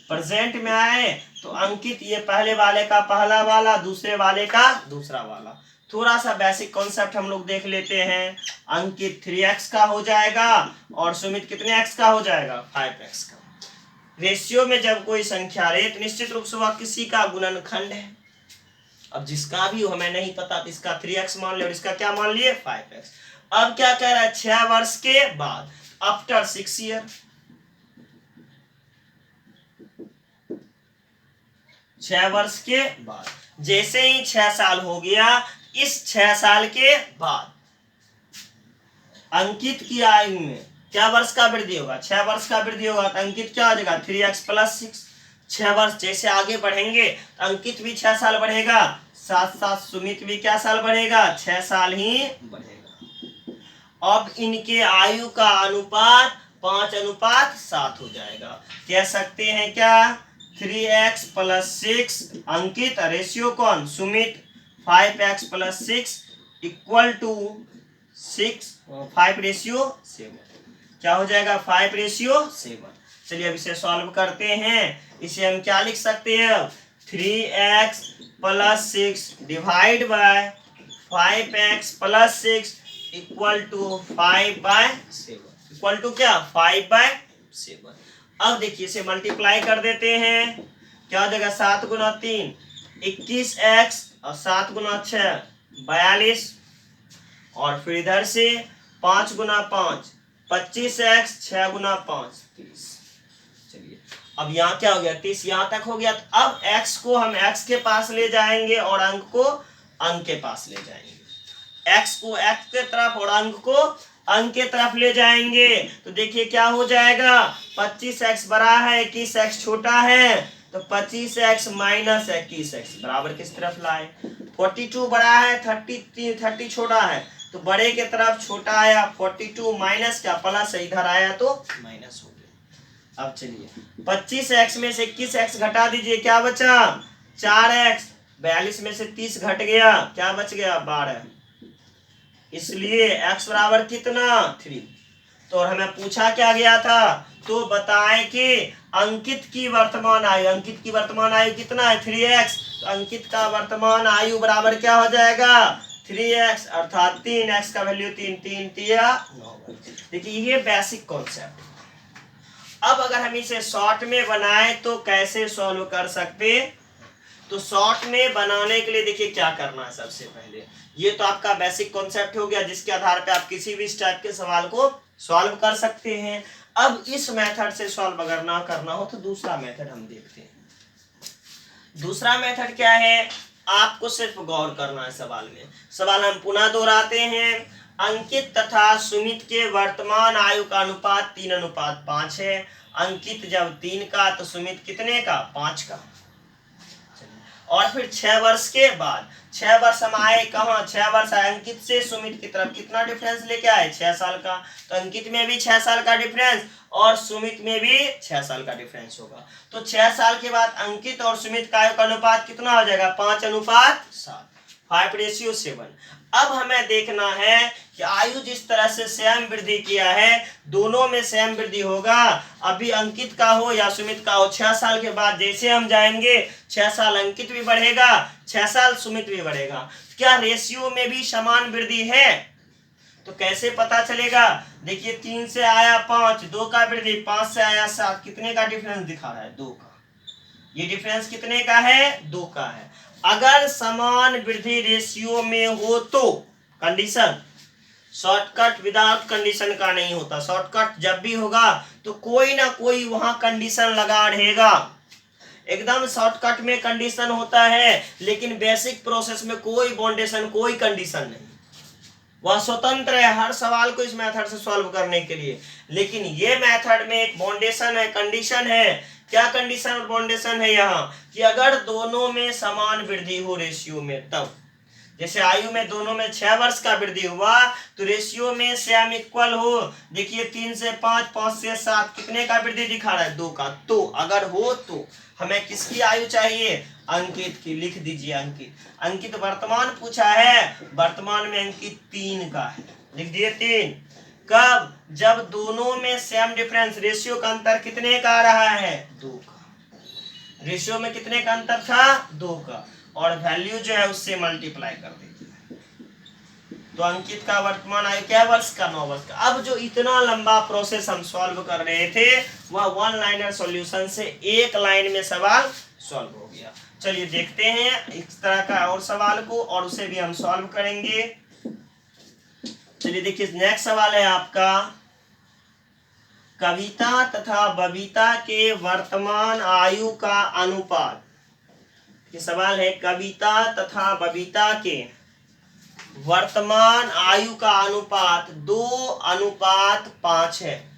प्रेजेंट में आए तो अंकित ये पहले वाले का पहला वाला, दूसरे वाले का दूसरा वाला। थोड़ा सा बेसिक कॉन्सेप्ट हम लोग देख लेते हैं। अंकित 3x का हो जाएगा और सुमित कितने x का हो जाएगा? 5x का। रेशियो में जब कोई संख्या रहे तो निश्चित रूप से वह किसी का गुणनखंड है। अब जिसका भी हमें नहीं पता तो इसका 3x मान लिया और इसका क्या मान लिए 5x। अब क्या कह रहा है 6 वर्ष के बाद, आफ्टर 6 ईयर, 6 वर्ष के बाद, जैसे ही 6 साल हो गया, इस 6 साल के बाद अंकित की आयु में क्या वर्ष का वृद्धि होगा, 6 वर्ष का वृद्धि होगा तो अंकित क्या हो जाएगा 3x + 6। 6 वर्ष जैसे आगे बढ़ेंगे तो अंकित भी 6 साल बढ़ेगा, साथ साथ सुमित भी क्या साल बढ़ेगा, 6 साल ही बढ़ेगा। अब इनके आयु का अनुपात 5:7 हो जाएगा। कह सकते हैं क्या 3x + 6 अंकित, रेशियो कौन सुमित, 5x + 6 = 6, 5:7 क्या हो जाएगा 5:7। चलिए अब इसे सॉल्व करते हैं। इसे हम क्या लिख सकते हैं 3x + 6 divide by 5x + 6 = 5/7 equal to क्या 5/7। अब देखिए इसे मल्टीप्लाई कर देते हैं, क्या हो जाएगा 7 × 3 21x और 7 × 6 42 और फिर इधर से 5 × 5 25x 6 × 5 30। चलिए अब यहाँ क्या हो गया 30 यहाँ तक हो गया। तो अब x को हम x के पास ले जाएंगे और अंक को अंक के पास ले जाएंगे, x को x के तरफ और अंक को अंक के तरफ ले जाएंगे। तो देखिए क्या हो जाएगा 25x बड़ा है 21x छोटा है, तो 25x - 21x बराबर किस तरफ लाए, 42 बड़ा है 30 छोटा है, तो बड़े के तरफ छोटा आया, 42 माइनस क्या प्लस है, इधर आया तो माइनस हो गया। अब चलिए 25x में से 21x घटा दीजिए, क्या बचा 4x, 42 में से 30 घट गया, क्या बच गया 12, इसलिए x बराबर कितना 3। तो हमें पूछा क्या गया था, तो बताएं कि अंकित की वर्तमान आयु, अंकित की वर्तमान आयु कितना है 3x, तो अंकित का वर्तमान आयु बराबर क्या हो जाएगा 3x अर्थात 3x का वैल्यू 3 3 3 9। देखिए ये बेसिक कॉन्सेप्ट। अब अगर हम इसे शॉर्ट में बनाए तो कैसे सॉल्व कर सकते, तो शॉर्ट में बनाने के लिए देखिए क्या करना है। सबसे पहले ये तो आपका बेसिक कॉन्सेप्ट हो गया जिसके आधार पे आप किसी भी इस टाइप के सवाल को सॉल्व कर सकते हैं। अब इस मेथड से सॉल्व अगर ना करना हो तो दूसरा मेथड हम देखते हैं। दूसरा मेथड क्या है, आपको सिर्फ गौर करना है सवाल में। सवाल हम पुनः दोहराते हैं, अंकित तथा सुमित के वर्तमान आयु का अनुपात 3:5 है। अंकित जब 3 का तो सुमित कितने का 5 का। और फिर 6 वर्ष के बाद, 6 वर्ष हम आए कहाँ 6 वर्ष आए अंकित से सुमित की तरफ, कितना डिफरेंस लेके आए 6 साल का, तो अंकित में भी 6 साल का डिफरेंस और सुमित में भी 6 साल का डिफरेंस होगा। तो 6 साल के बाद अंकित और सुमित का आयु का अनुपात कितना हो जाएगा 5:7, 5:7। अब हमें देखना है कि आयु जिस तरह से सेम वृद्धि किया है दोनों में सेम वृद्धि होगा, अभी अंकित का हो या सुमित का हो। 6 साल के बाद जैसे हम जाएंगे 6 साल अंकित भी बढ़ेगा 6 साल सुमित भी बढ़ेगा। क्या रेशियो में भी समान वृद्धि है, तो कैसे पता चलेगा, देखिए 3 से आया 5, 2 का वृद्धि, 5 से आया 7, कितने का डिफरेंस दिखा रहा है 2 का, ये डिफरेंस कितने का है 2 का है। अगर समान वृद्धि रेशियो में हो तो कंडीशन, शॉर्टकट विदाउट कंडीशन का नहीं होता। शॉर्टकट जब भी होगा तो कोई ना कोई वहां कंडीशन लगा रहेगा। एकदम शॉर्टकट में कंडीशन होता है लेकिन बेसिक प्रोसेस में कोई बाउंडेशन कोई कंडीशन नहीं, वह स्वतंत्र है हर सवाल को इस मेथड से सॉल्व करने के लिए। लेकिन ये मेथड में एक बाउंडेशन है, कंडीशन है। क्या कंडीशन और बाउंडेशन है यहाँ कि अगर दोनों में समान वृद्धि हो रेशियो में, तब जैसे आयु में दोनों में 6 वर्ष का वृद्धि हुआ तो रेशियो में सेम इक्वल हो। देखिए 3 से 5, 5 से 7, कितने का वृद्धि दिखा रहा है 2 का। तो अगर हो तो हमें किसकी आयु चाहिए अंकित की, लिख दीजिए अंकित। अंकित वर्तमान पूछा है, वर्तमान में अंकित 3 का है, लिख दिए 3। कब, जब दोनों में सेम डिफरेंस, रेशियो का अंतर कितने का आ रहा है 2 का। रेशियो में कितने का अंतर था 2 का, और वैल्यू जो है उससे मल्टीप्लाई कर दीजिए। तो अंकित का वर्तमान आयु क्या वर्ष का, 9 वर्ष का। अब जो इतना लंबा प्रोसेस हम सॉल्व कर रहे थे वह वन लाइनर सॉल्यूशन से एक लाइन में सवाल सॉल्व हो गया। चलिए देखते हैं इस तरह का और सवाल को, और उसे भी हम सॉल्व करेंगे। चलिए देखिए नेक्स्ट सवाल है आपका, कविता तथा बबीता के वर्तमान आयु का अनुपात। ये सवाल है कविता तथा बबीता के वर्तमान आयु का अनुपात 2:5 है।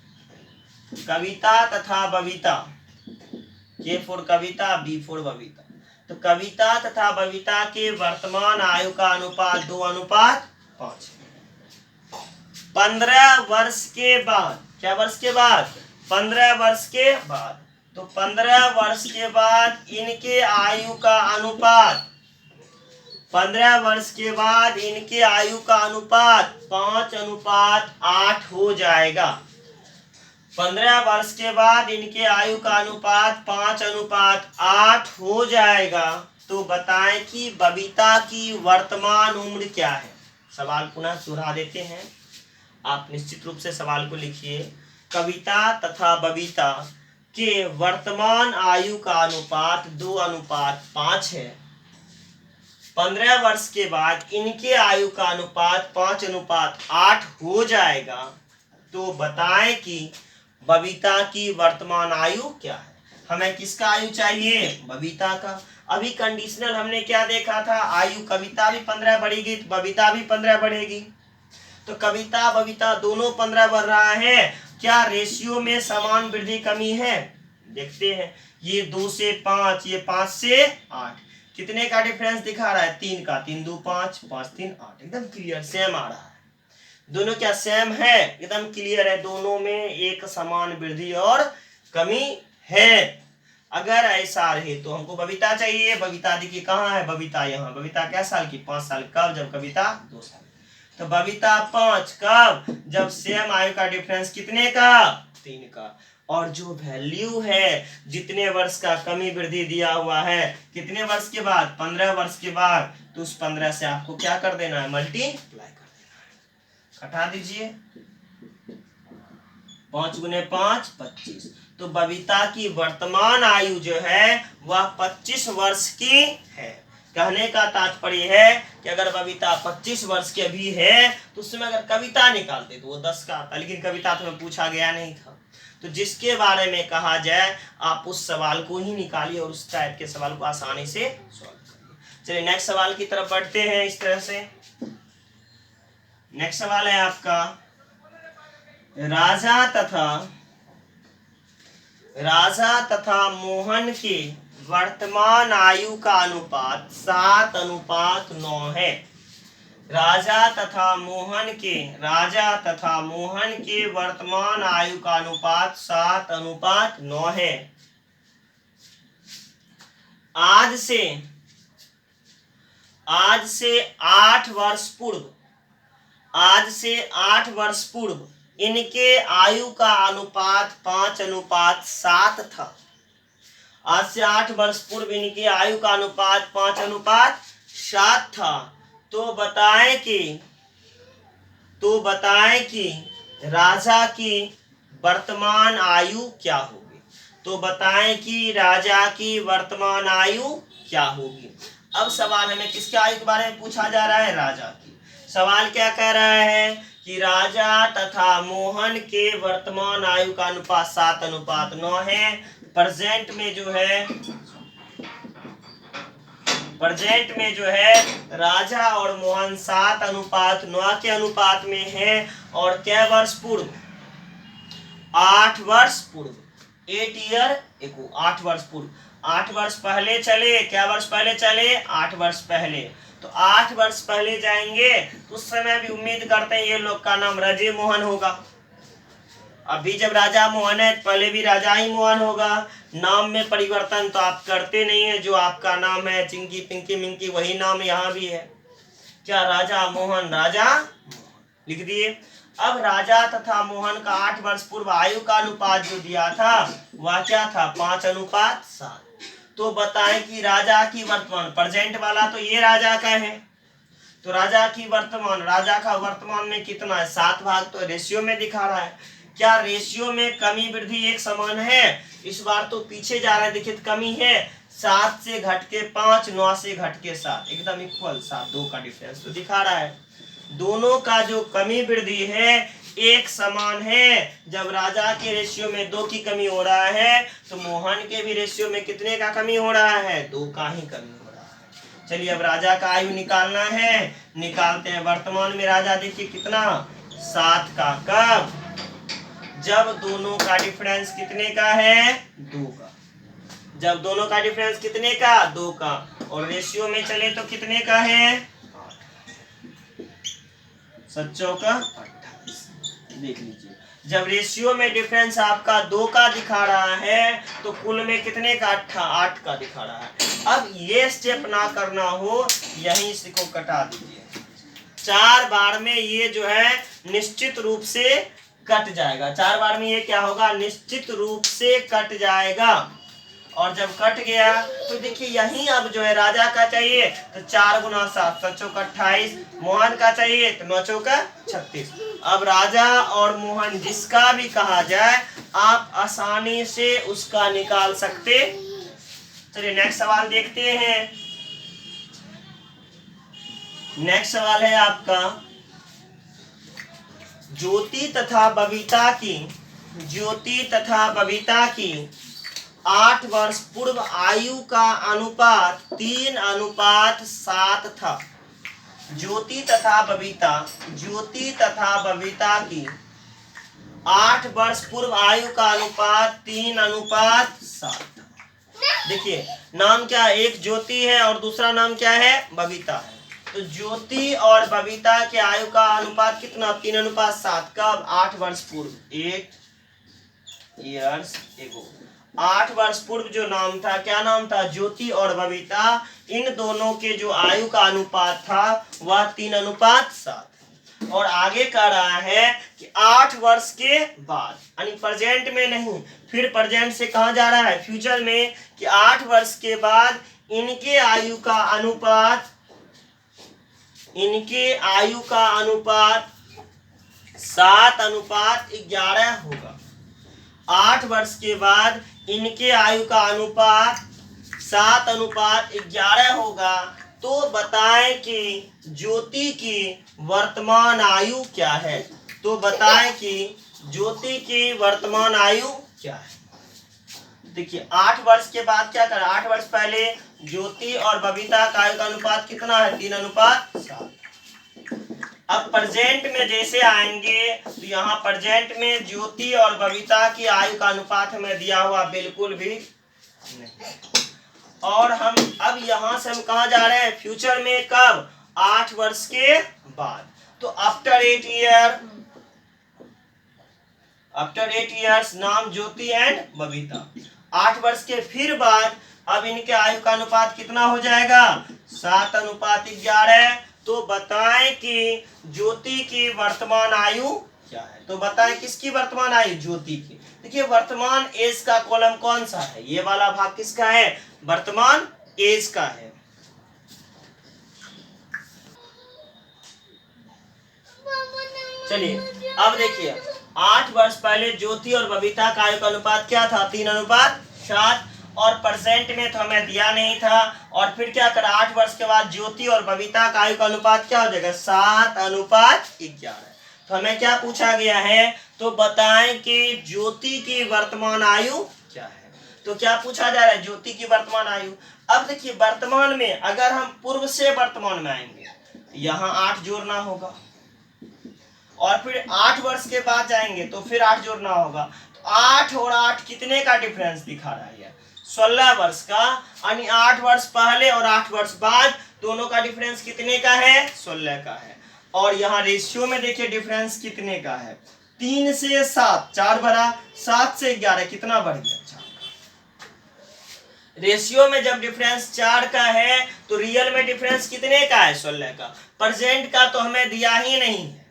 कविता तथा Babita, K for Kavita, B for Babita. तो कविता तथा बबीता के वर्तमान आयु का अनुपात 2:5 है। 15 वर्ष के बाद, क्या वर्ष के बाद, 15 वर्ष के बाद, तो 15 वर्ष के बाद इनके आयु का अनुपात, 15 वर्ष के बाद इनके आयु का अनुपात 5:8 हो जाएगा। 15 वर्ष के बाद इनके आयु का अनुपात 5:8 हो जाएगा। तो बताएं कि बबीता की वर्तमान उम्र क्या है। सवाल पुनः दोहरा देते हैं, आप निश्चित रूप से सवाल को लिखिए। कविता तथा बबीता के वर्तमान आयु का अनुपात 2:5 है। 15 वर्ष के बाद इनके आयु का अनुपात 5:8 हो जाएगा। तो बताएं कि बबीता की वर्तमान आयु क्या है। हमें किसका आयु चाहिए, बबीता का। अभी कंडीशनल हमने क्या देखा था, आयु कविता भी 15 बढ़ेगी तो बबीता भी 15 बढ़ेगी। तो कविता बबीता दोनों 15 बढ़ रहा है, क्या रेशियो में समान वृद्धि कमी है। देखते हैं, ये 2 से 5, ये 5 से 8, कितने का डिफरेंस दिखा रहा है, 3 का। 3 2 5, 5 3 8, एकदम क्लियर सेम आ रहा है। दोनों क्या सेम है, एकदम क्लियर है, दोनों में एक समान वृद्धि और कमी है। अगर ऐसा रहे तो हमको बबीता चाहिए। बबीता देखिए कहाँ है, बबीता यहाँ। बबीता क्या साल की, 5 साल। कब, जब कविता 2 साल। तो बबीता 5 कब, जब सेम आयु का डिफरेंस कितने का, 3 का। और जो वैल्यू है, जितने वर्ष का कमी वृद्धि दिया हुआ है, कितने वर्ष के बाद, 15 वर्ष के बाद, तो उस 15 से आपको क्या कर देना है, मल्टीप्लाई कर देना है। हटा दीजिए, 5 गुने 5 25। तो बबीता की वर्तमान आयु जो है वह 25 वर्ष की है। कहने का तात्पर्य है कि अगर बबीता 25 वर्ष की भी है तो उसमें अगर कविता निकालते तो वो 10 का आता, लेकिन कविता तो में पूछा गया नहीं था। तो जिसके बारे में कहा जाए आप उस सवाल को ही निकालिए और उस टाइप के सवाल को आसानी से सॉल्व करिए। चलिए नेक्स्ट सवाल की तरफ बढ़ते हैं। इस तरह से नेक्स्ट सवाल है आपका, राजा तथा मोहन के वर्तमान आयु का अनुपात 7:9 है। राजा तथा मोहन के वर्तमान आयु का अनुपात 7:9 है। आज से 8 वर्ष पूर्व इनके आयु का अनुपात 5:7 था। आज से 8 वर्ष पूर्व इनकी आयु का अनुपात 5:7 था। तो बताएं कि राजा की वर्तमान आयु क्या होगी। तो बताएं कि राजा की वर्तमान आयु क्या होगी। अब सवाल हमें किसके आयु के बारे में पूछा जा रहा है, राजा की। सवाल क्या कह रहा है कि राजा तथा मोहन के वर्तमान आयु का अनुपात 7:9 है। प्रेजेंट में जो है राजा और मोहन 7:9 के अनुपात में है। और क्या वर्ष पूर्व, 8 वर्ष पूर्व, 8 ईयर एको 8 वर्ष पूर्व। 8 वर्ष पहले चले, क्या वर्ष पहले चले, 8 वर्ष पहले। तो 8 वर्ष पहले जाएंगे तो उस समय भी उम्मीद करते हैं ये लोग का नाम रजे मोहन होगा। अभी जब राजा मोहन है पहले भी राजा ही मोहन होगा। नाम में परिवर्तन तो आप करते नहीं है, जो आपका नाम है चिंकी पिंकी मिंकी वही नाम यहाँ भी है। क्या, राजा मोहन, राजा लिख दिए। अब राजा तथा मोहन का 8 वर्ष पूर्व आयु का अनुपात जो दिया था वह क्या था, 5:7। तो बताएं कि राजा की वर्तमान, प्रेजेंट वाला तो ये राजा का है, तो राजा का वर्तमान में कितना है, 7 भाग, तो रेशियो में दिखा रहा है। क्या रेशियो में कमी वृद्धि एक समान है? इस बार तो पीछे जा रहा है, देखिए कमी है, 7 से घट के 5, 9 से घट के 7, एकदम इक्वल 7, 2 का डिफरेंस तो दिखा रहा है। दोनों का जो कमी वृद्धि है एक समान है। जब राजा के रेशियो में 2 की कमी हो रहा है तो मोहन के भी रेशियो में कितने का कमी हो रहा है, 2 का ही कमी हो रहा है। चलिए अब राजा का आयु निकालना है, निकालते हैं। वर्तमान में राजा देखिए कितना, 7 का। कब? जब दोनों का डिफरेंस कितने का है, 2 का। जब दोनों का डिफरेंस कितने का, 2 का। और रेशियो में चले तो कितने का है, 7 चौका 28। देख लीजिए, जब रेशियो में डिफरेंस आपका 2 का दिखा रहा है तो कुल में कितने का, 8 का दिखा रहा है। अब ये स्टेप ना करना हो, यहीं से को कटा दीजिए। 4 बार में ये जो है निश्चित रूप से कट जाएगा। 4 बार में ये क्या होगा, निश्चित रूप से कट जाएगा। और जब कट गया तो देखिए यहीं अब जो है राजा का चाहिए तो 4 गुना 7, 7 चौका 28। मोहन का चाहिए तो 9 चौका 36। अब राजा और मोहन जिसका भी कहा जाए आप आसानी से उसका निकाल सकते। चलिए नेक्स्ट सवाल देखते हैं। नेक्स्ट सवाल है आपका, ज्योति तथा बबीता की 8 वर्ष पूर्व आयु का अनुपात 3:7 था। ज्योति तथा बबीता की 8 वर्ष पूर्व आयु का अनुपात 3:7 था। देखिए नाम क्या, एक ज्योति है और दूसरा नाम क्या है, बबीता है। तो ज्योति और बबीता के आयु का अनुपात कितना, 3:7। कब, 8 वर्ष पूर्व, 8 years ago। 8 वर्ष पूर्व जो नाम था, क्या नाम था, ज्योति और बबीता, इन दोनों के जो आयु का अनुपात था वह 3:7। और आगे कह रहा है कि 8 वर्ष के बाद, यानी प्रेजेंट में नहीं, फिर प्रेजेंट से कहाँ जा रहा है, फ्यूचर में, कि 8 वर्ष के बाद इनके आयु का अनुपात 7:11 होगा। 8 वर्ष के बाद इनके आयु का अनुपात 7:11 होगा। तो बताएं कि ज्योति की वर्तमान आयु क्या है। तो बताएं कि ज्योति की वर्तमान आयु क्या है। देखिए 8 वर्ष के बाद क्या कर, 8 वर्ष पहले ज्योति और बबीता का आयु का अनुपात कितना है, 3:7। अब प्रेजेंट में जैसे आएंगे तो यहाँ प्रेजेंट में ज्योति और बबीता की आयु का अनुपात हमें दिया हुआ बिल्कुल भी नहीं। और हम अब यहाँ से हम कहाँ जा रहे हैं, फ्यूचर में। कब, 8 वर्ष के बाद। तो आफ्टर 8 years नाम ज्योति एंड बबीता। 8 वर्ष के फिर बाद अब इनके आयु का अनुपात कितना हो जाएगा, 7:11। तो बताएं कि ज्योति की वर्तमान आयु क्या है। तो बताएं किसकी वर्तमान आयु, ज्योति की। देखिए वर्तमान एज का कॉलम कौन सा है, ये वाला भाग किसका है, वर्तमान एज का है। चलिए अब देखिए 8 वर्ष पहले ज्योति और बबीता का आयु का अनुपात क्या था, 3:7। और परसेंट में तो हमें दिया नहीं था। और फिर क्या करा, 8 वर्ष के बाद ज्योति और बबीता का आयु का अनुपात क्या हो जाएगा, 7:11। तो हमें क्या पूछा गया है, तो बताएं कि ज्योति की वर्तमान आयु क्या है। तो क्या पूछा जा रहा है, ज्योति की वर्तमान आयु। अब देखिए वर्तमान में अगर हम पूर्व से वर्तमान में आएंगे, यहाँ 8 जोड़ना होगा। और फिर 8 वर्ष के बाद जाएंगे तो फिर 8 जोड़ना होगा। तो 8 और 8 कितने का डिफरेंस दिखा रहा है, 16 वर्ष का। यानी 8 वर्ष पहले और 8 वर्ष बाद दोनों का डिफरेंस कितने का है, 16 का है। और यहाँ रेशियो में देखिए डिफरेंस कितने का है, 3 से 7, 4 बढ़ा, 7 से 11 कितना बढ़ गया, 4 का। रेशियो में जब डिफरेंस 4 का है तो रियल में डिफरेंस कितने का है, 16 का। प्रेजेंट का तो हमें दिया ही नहीं है।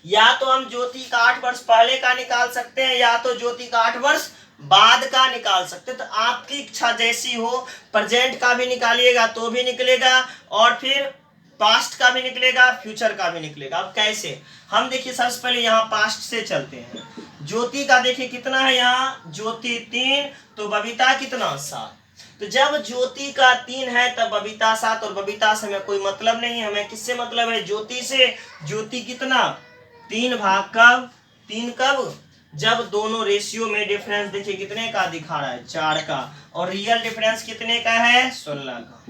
या तो हम ज्योति का 8 वर्ष पहले का निकाल सकते हैं, या तो ज्योति का 8 वर्ष बाद का निकाल सकते। तो आपकी इच्छा जैसी हो, प्रेजेंट का भी निकालिएगा तो भी निकलेगा, और फिर पास्ट का भी निकलेगा, फ्यूचर का भी निकलेगा। अब कैसे, हम देखिए सबसे पहले यहाँ पास्ट से चलते हैं। ज्योति का देखिए कितना है यहाँ, ज्योति 3, तो बबीता कितना 7। तो जब ज्योति का 3 है तब बबीता 7, और बबीता से हमें कोई मतलब नहीं है, हमें किससे मतलब है, ज्योति से। ज्योति कितना 3 भाग कब, 3 कब, जब दोनों रेशियो में डिफरेंस देखिए कितने का दिखा रहा है, 4 का, और रियल डिफरेंस कितने का है, 16 का।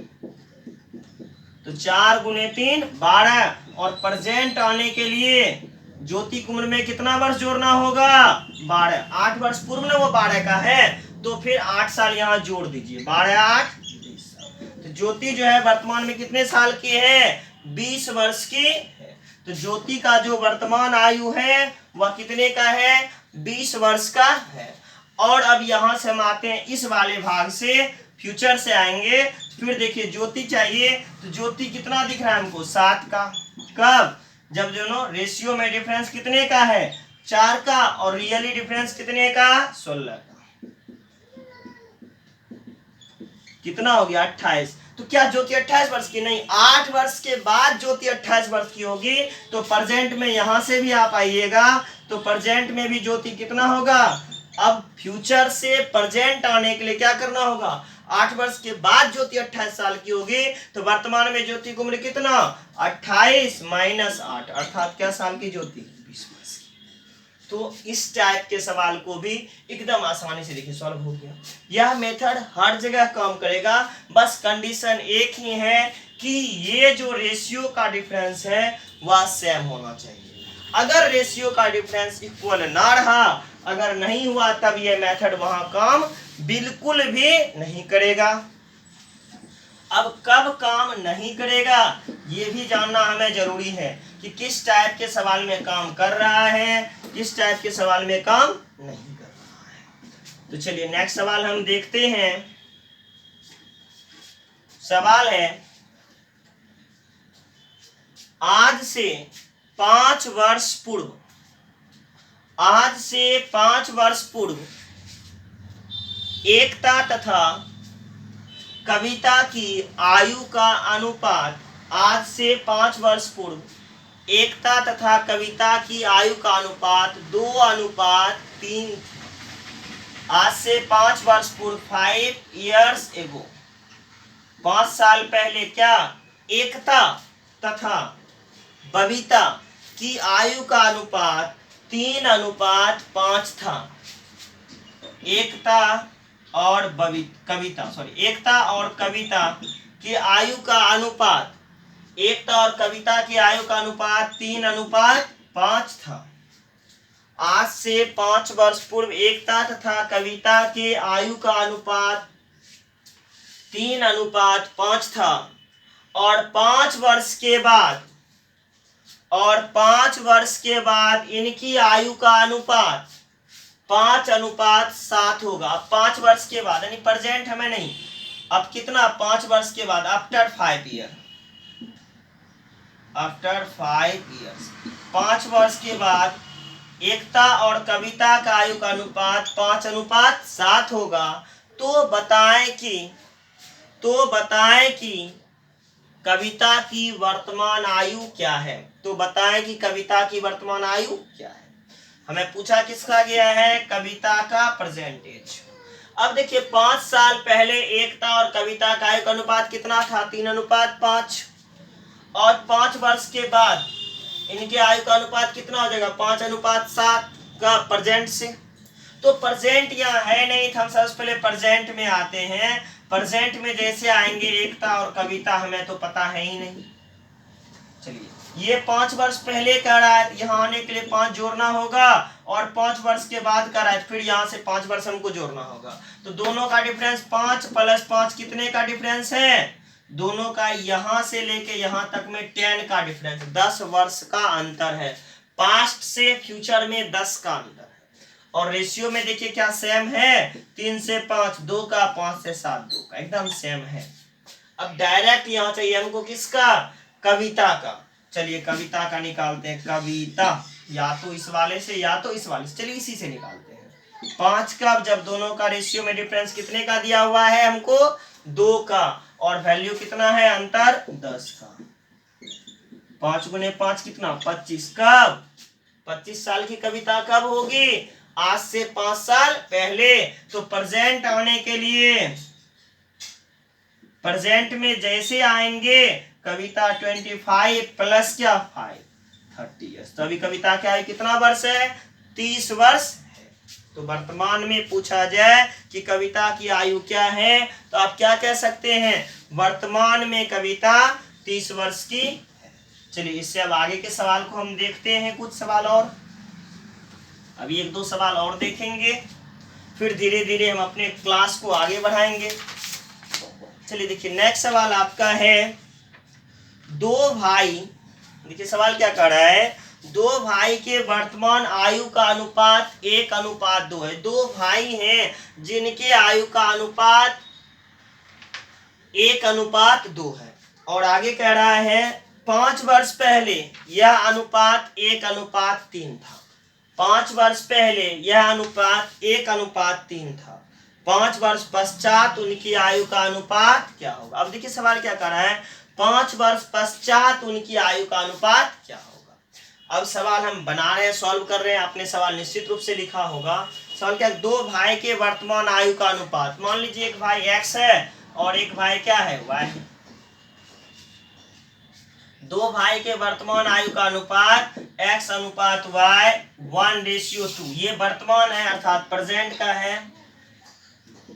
तो 4 गुने 3 12, और प्रेजेंट आने के लिए ज्योति की उम्र में कितना वर्ष जोड़ना होगा, 12। 8 वर्ष पूर्व में वो 12 का है, तो फिर 8 साल यहाँ जोड़ दीजिए, 12 8 20 साल। तो ज्योति जो है वर्तमान में कितने साल की है, 20 वर्ष की है। तो ज्योति का जो वर्तमान आयु है वह कितने का है, 20 वर्ष का है। और अब यहां से हम आते हैं इस वाले भाग से, फ्यूचर से आएंगे। फिर देखिए ज्योति चाहिए, तो ज्योति कितना दिख रहा है हमको, 7 का। कब, जब दोनों रेशियो में डिफरेंस कितने का है, 4 का, और रियली डिफरेंस कितने का, 16 का। कितना हो गया, 28। तो क्या ज्योति 28 वर्ष की, नहीं, 8 वर्ष के बाद ज्योति 28 वर्ष की होगी। तो प्रेजेंट में यहां से भी आप आइएगा, तो प्रेजेंट में भी ज्योति कितना होगा। अब फ्यूचर से प्रेजेंट आने के लिए क्या करना होगा, 8 वर्ष के बाद ज्योति 28 साल की होगी, तो वर्तमान में ज्योति की उम्र कितना, 28 माइनस 8, अर्थात क्या साल की ज्योति, 20 वर्ष की। तो इस टाइप के सवाल को भी एकदम आसानी से देखिए सॉल्व हो गया। यह मेथड हर जगह काम करेगा, बस कंडीशन एक ही है कि ये जो रेशियो का डिफरेंस है वह सेम होना चाहिए। अगर रेशियो का डिफरेंस इक्वल ना रहा, अगर नहीं हुआ, तब ये मेथड वहां काम बिल्कुल भी नहीं करेगा। अब कब काम नहीं करेगा ये भी जानना हमें जरूरी है कि किस टाइप के सवाल में काम कर रहा है, किस टाइप के सवाल में काम नहीं कर रहा है। तो चलिए नेक्स्ट सवाल हम देखते हैं। सवाल है, आज से 5 वर्ष पूर्व, आज से 5 वर्ष पूर्व एकता तथा कविता की आयु का अनुपात, आज से 5 वर्ष पूर्व एकता तथा कविता की आयु का अनुपात 2:3। आज से 5 वर्ष पूर्व, 5 years ago, 5 साल पहले क्या, एकता तथा बबीता की आयु का अनुपात 3:5 था। एकता और एकता और कविता की आयु का अनुपात, एकता और कविता की आयु का अनुपात 3:5 था। आज से 5 वर्ष पूर्व एकता तथा कविता के आयु का अनुपात 3:5 था, और 5 वर्ष के बाद इनकी आयु का अनुपात 5:7 होगा। 5 वर्ष के बाद, यानी प्रेजेंट हमें नहीं, अब कितना, 5 वर्ष के बाद, आफ्टर 5 years, 5 वर्ष के बाद एकता और कविता का आयु का अनुपात 5:7 होगा। तो बताएं कि कविता की वर्तमान आयु क्या है, तो बताएं कि कविता की वर्तमान आयु क्या है। हमें पूछा किसका गया है, कविता का परसेंटेज। अब देखिए 5 साल पहले एकता और कविता का आयु का अनुपात कितना था, 3:5, और 5 वर्ष के बाद इनके आयु का अनुपात कितना हो जाएगा, 5:7 का प्रेजेंट से। तो प्रेजेंट यहाँ है नहीं, हम सबसे पहले प्रेजेंट में आते हैं। प्रेजेंट में जैसे आएंगे एकता और कविता हमें तो पता है ही नहीं। चलिए ये 5 वर्ष पहले कह रहा है, यहाँ आने के लिए 5 जोड़ना होगा, और 5 वर्ष के बाद कह रहा है, फिर यहाँ से 5 वर्ष हमको जोड़ना होगा। तो दोनों का डिफरेंस 5 + 5 कितने का डिफरेंस है, दोनों का यहाँ से लेके यहाँ तक में 10 का डिफरेंस, 10 वर्ष का अंतर है। पास्ट से फ्यूचर में 10 का अंतर है। और रेशियो में देखिए क्या सेम है, 3 से 5, 2 का, 5 से 7, 2 का, एकदम सेम है। अब डायरेक्ट यहाँ चाहिए हमको किसका, कविता का। चलिए कविता का निकालते हैं, कविता या तो इस वाले से या तो इस वाले से, चलिए इसी से निकालते हैं। 5 का, जब दोनों का रेशियो में डिफरेंस कितने का दिया हुआ है हमको, 2 का, और वैल्यू कितना है अंतर, 10 का। 5 गुने 5 कितना 25। कब 25 साल की कविता कब होगी? आज से 5 साल पहले। तो प्रेजेंट आने के लिए प्रेजेंट में जैसे आएंगे कविता 25 प्लस क्या 5 30 ईयर्स। तो अभी कविता क्या है, कितना वर्ष है? 30 वर्ष है। तो वर्तमान में पूछा जाए कि कविता की आयु क्या है, तो आप क्या कह सकते हैं? वर्तमान में कविता 30 वर्ष की है। चलिए इससे अब आगे के सवाल को हम देखते हैं, कुछ सवाल और। अभी 1-2 सवाल और देखेंगे, फिर धीरे धीरे हम अपने क्लास को आगे बढ़ाएंगे। चलिए देखिए नेक्स्ट सवाल आपका है, दो भाई, देखिए सवाल क्या कर रहा है, दो भाई के वर्तमान आयु का अनुपात 1:2 है। दो भाई हैं जिनके आयु का अनुपात 1:2 है, और आगे कह रहा है 5 वर्ष पहले यह अनुपात 1:3 था। 5 वर्ष पहले यह अनुपात 1:3 था। 5 वर्ष पश्चात उनकी आयु का अनुपात क्या होगा? अब देखिए सवाल क्या कर रहा है, 5 वर्ष पश्चात उनकी आयु का अनुपात क्या होगा? अब सवाल हम बना रहे हैं, सॉल्व कर रहे हैं। आपने सवाल निश्चित रूप से लिखा होगा। सवाल क्या, दो भाई के वर्तमान आयु का अनुपात। मान लीजिए एक भाई x है और एक भाई क्या है y। दो भाई के वर्तमान आयु का अनुपात x/y 1:2। ये वर्तमान है अर्थात प्रेजेंट का है।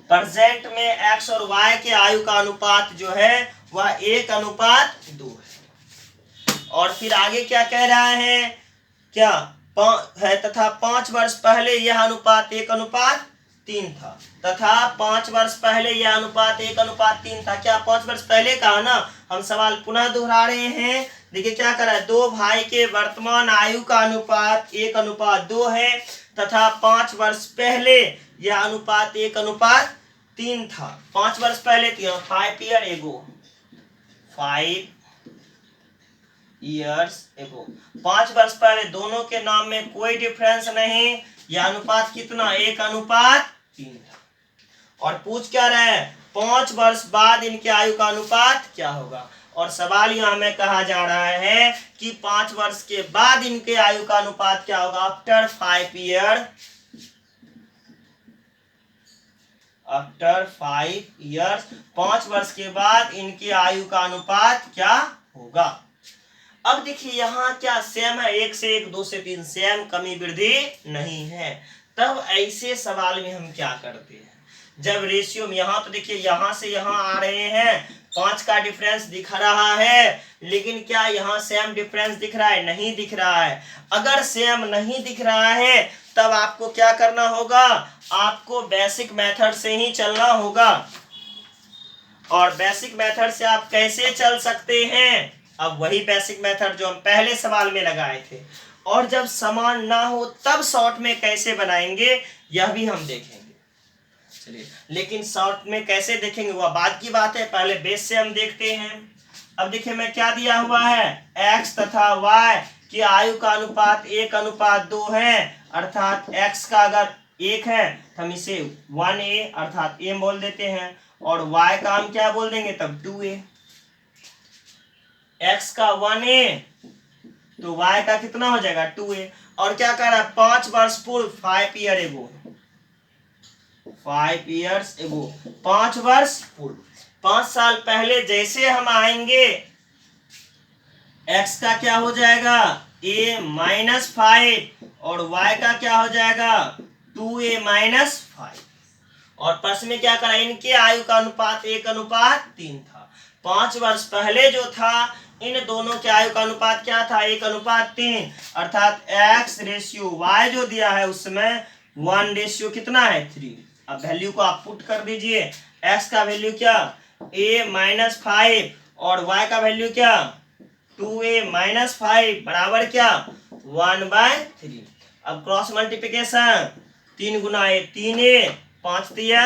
प्रेजेंट में x और y के आयु का अनुपात जो है वह 1:2 है। और फिर आगे क्या कह रहा है, क्या है, तथा 5 वर्ष पहले यह अनुपात 1:3 था। तथा 5 वर्ष पहले यह अनुपात 1:3 था। क्या 5 वर्ष पहले का है ना? हम सवाल पुनः दोहरा रहे हैं। देखिए क्या कर रहा है, दो भाई के वर्तमान आयु का अनुपात 1:2 है, तथा 5 वर्ष पहले यह अनुपात 1:3 था। 5 वर्ष पहले 5 ईयर एगो, 5 ईयर्स एगो, 5 वर्ष पहले। दोनों के नाम में कोई डिफरेंस नहीं। यह अनुपात कितना 1:3 था। और पूछ क्या रहा है, 5 वर्ष बाद इनके आयु का अनुपात क्या होगा? और सवाल यहाँ में कहा जा रहा है कि 5 वर्ष के बाद इनके आयु का अनुपात क्या होगा? आफ्टर 5 ईयर्स, 5 वर्ष के बाद इनकी आयु का अनुपात क्या होगा? अब देखिए यहाँ क्या सेम है, 1 से 1, 2 से 3 सेम, कमी वृद्धि नहीं है। तब ऐसे सवाल में हम क्या करते हैं, जब रेशियो में यहाँ तो देखिए यहाँ से यहाँ आ रहे हैं, 5 का डिफरेंस दिख रहा है, लेकिन क्या यहाँ सेम डिफरेंस दिख रहा है? नहीं दिख रहा है। अगर सेम नहीं दिख रहा है तब आपको क्या करना होगा, आपको बेसिक मेथड से ही चलना होगा। और बेसिक मेथड से आप कैसे चल सकते हैं? अब वही बेसिक मेथड जो हम पहले सवाल में लगाए थे। और जब समान ना हो तब शॉर्ट में कैसे बनाएंगे यह भी हम देखेंगे। चलिए, लेकिन शॉर्ट में कैसे देखेंगे वह बाद की बात है, पहले बेस से हम देखते हैं। अब देखिए मैं क्या दिया हुआ है, x तथा y की आयु का अनुपात 1:2 है, अर्थात x का अगर 1 है तो हम इसे 1a अर्थात a बोल देते हैं, और y का हम क्या बोल देंगे तब 2a। x का 1a तो y का कितना हो जाएगा 2a। और क्या कर रहा है, 5 वर्ष पूर्व 5 ईयर एगो, 5 ईयर्स एगो, 5 वर्ष पूर्व, 5 साल पहले जैसे हम आएंगे x का क्या हो जाएगा a-5 और y का क्या हो जाएगा 2a-5। और प्रश्न में क्या करा, इनके आयु का अनुपात 1:3 था। 5 वर्ष पहले जो था इन दोनों के आयु का अनुपात क्या था 1:3, अर्थात x/y जो दिया है उसमें 1 कितना है 3। अब वैल्यू को आप पुट कर दीजिए, x का वैल्यू क्या a-5 और y का वैल्यू क्या 2a-5 बराबर क्या 1/3। अब cross multiplication, 3 Guna a 3a, 5 तिया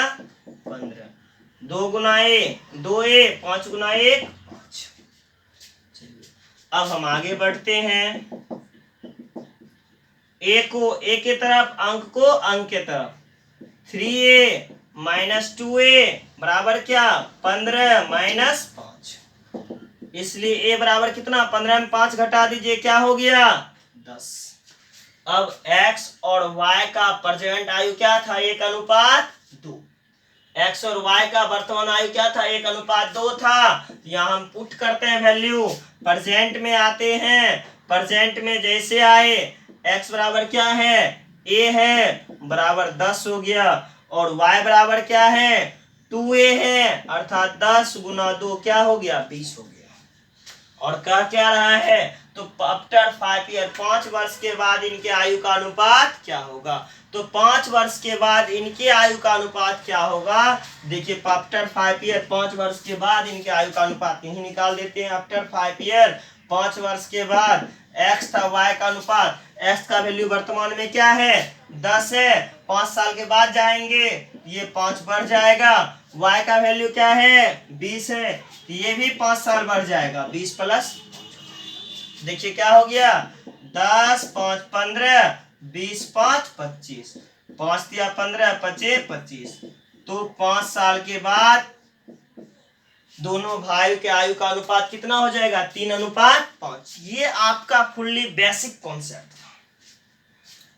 15, 2 गुना a 2a, 5 गुना 1 5। चलिए अब हम आगे बढ़ते हैं, a को a के तरफ, अंक को अंक के तरफ, 3a - 2a बराबर क्या 15 - 5। इसलिए ए बराबर कितना, 15 में 5 घटा दीजिए, क्या हो गया 10। अब x और y का प्रेजेंट आयु क्या था, 1:2। x और y का वर्तमान आयु क्या था, 1:2 था। यहाँ हम पुट करते हैं वैल्यू, प्रेजेंट में आते हैं, प्रेजेंट में जैसे आए x बराबर क्या है, a है बराबर 10 हो गया, और y बराबर क्या है 2a है, अर्थात 10 गुना 2 क्या हो गया 20 हो गया। और कह क्या रहा है, तो आफ्टर 5 ईयर, 5 वर्ष के बाद इनके आयु का अनुपात क्या होगा। तो 5 वर्ष के बाद इनके आयु का अनुपात क्या होगा, देखिए आफ्टर 5 ईयर, 5 वर्ष के बाद इनके आयु का अनुपात यही निकाल देते हैं। आफ्टर 5 ईयर, 5 वर्ष के बाद x था y का अनुपात, x का वैल्यू वर्तमान में क्या है 10 है, 5 साल के बाद जाएंगे ये 5 बढ़ जाएगा, y का वैल्यू क्या है 20 है, ये भी 5 साल बढ़ जाएगा, 20 प्लस, देखिए क्या हो गया 10 5 15, 20 5 25, 5 दिया 15, 5 25। तो 5 साल के बाद दोनों भाई के आयु का अनुपात कितना हो जाएगा, 3:5। ये आपका फुल्ली बेसिक कॉन्सेप्ट था।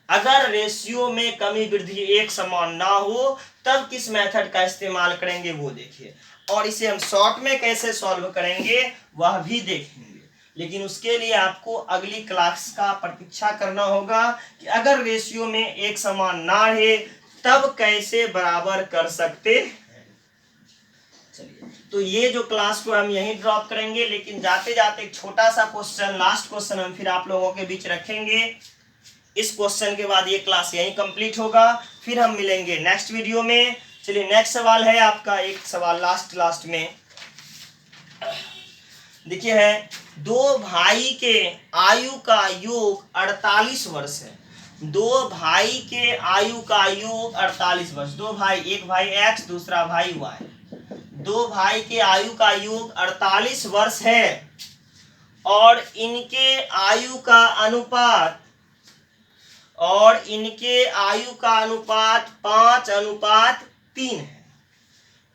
अगर रेशियो में कमी वृद्धि एक समान ना हो तब किस मेथड का इस्तेमाल करेंगे वो देखिए, और इसे हम शॉर्ट में कैसे सॉल्व करेंगे वह भी देखेंगे। लेकिन उसके लिए आपको अगली क्लास का प्रतीक्षा करना होगा कि अगर रेशियो में एक समान ना रहे तब कैसे बराबर कर सकते हैं। चलिए, तो ये जो क्लास को हम यहीं ड्रॉप करेंगे, लेकिन जाते जाते एक छोटा सा क्वेश्चन, लास्ट क्वेश्चन हम फिर आप लोगों के बीच रखेंगे। इस क्वेश्चन के बाद ये क्लास यहीं कंप्लीट होगा, फिर हम मिलेंगे नेक्स्ट वीडियो में। चलिए, नेक्स्ट सवाल है आपका, एक सवाल लास्ट में देखिए है, दो भाई के आयु का योग 48 वर्ष है। दो भाई के आयु का योग 48 वर्ष, दो भाई, एक भाई x दूसरा भाई y, दो भाई के आयु का योग 48 वर्ष है और इनके आयु का अनुपात 5:3 है,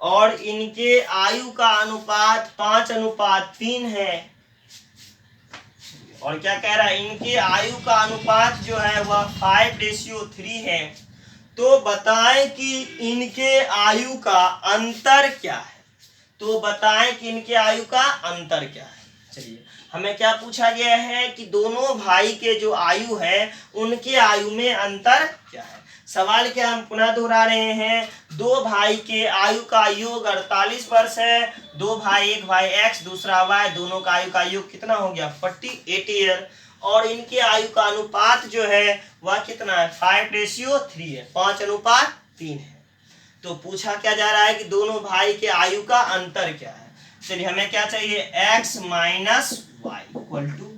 और इनके आयु का अनुपात 5:3 है। और क्या कह रहा है, इनके आयु का अनुपात जो है वह 5:3 है। तो बताएं कि इनके आयु का अंतर क्या है, तो बताएं कि इनके आयु का अंतर क्या है। चलिए, हमें क्या पूछा गया है कि दोनों भाई के जो आयु है उनके आयु में अंतर क्या है। सवाल क्या हम पुनः दोहरा रहे हैं, दो भाई के आयु का योग 48 वर्ष है, दो भाई, एक भाई x दूसरा y, दोनों का आयु का योग कितना हो गया 48 ईयर, और इनके आयु का अनुपात जो है वह कितना है 5:3 है, 5:3 है। तो पूछा क्या जा रहा है कि दोनों भाई के आयु का अंतर क्या है। चलिए, हमें क्या चाहिए, x minus y equal to,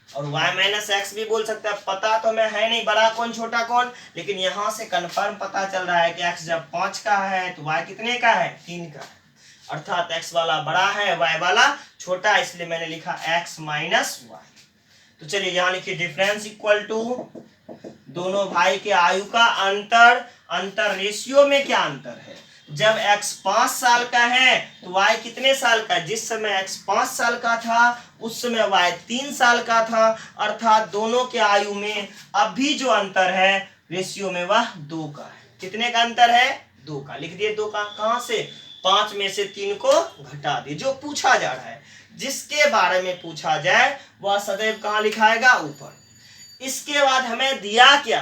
और y माइनस एक्स भी बोल सकते हैं। पता तो मैं है नहीं बड़ा कौन छोटा कौन, लेकिन यहाँ से कंफर्म पता चल रहा है कि x जब 5 का है तो y कितने का है 3 का है, अर्थात x वाला बड़ा है y वाला छोटा, इसलिए मैंने लिखा x माइनस वाई। तो चलिए, यहाँ लिखिए डिफरेंस इक्वल टू दोनों भाई के आयु का अंतर रेशियो में क्या अंतर है, जब x 5 साल का है तो y कितने साल का, जिस समय x 5 साल का था उस समय y 3 साल का था, अर्थात दोनों के आयु में अभी जो अंतर है रेशियो में वह 2 का है। कितने का अंतर है 2 का, लिख दिए 2 का, कहां से 5 में से 3 को घटा दिए। जो पूछा जा रहा है, जिसके बारे में पूछा जाए वह सदैव कहाँ लिखाएगा, ऊपर। इसके बाद हमें दिया क्या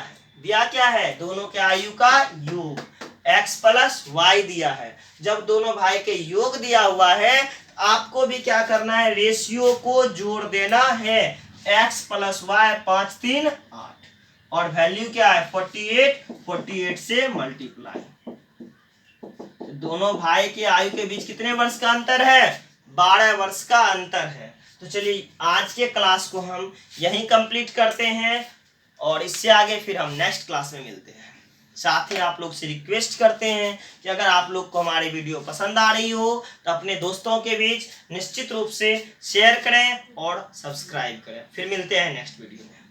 है, दोनों के आयु का योग x प्लस वाई दिया है। जब दोनों भाई के योग दिया हुआ है आपको भी क्या करना है, रेशियो को जोड़ देना है, x प्लस वाई 5 3 8, और वैल्यू क्या है 48 से मल्टीप्लाई। दोनों भाई के आयु के बीच कितने वर्ष का अंतर है, 12 वर्ष का अंतर है। तो चलिए, आज के क्लास को हम यहीं कंप्लीट करते हैं, और इससे आगे फिर हम नेक्स्ट क्लास में मिलते हैं। साथ ही आप लोग से रिक्वेस्ट करते हैं कि अगर आप लोग को हमारी वीडियो पसंद आ रही हो तो अपने दोस्तों के बीच निश्चित रूप से शेयर करें और सब्सक्राइब करें। फिर मिलते हैं नेक्स्ट वीडियो में।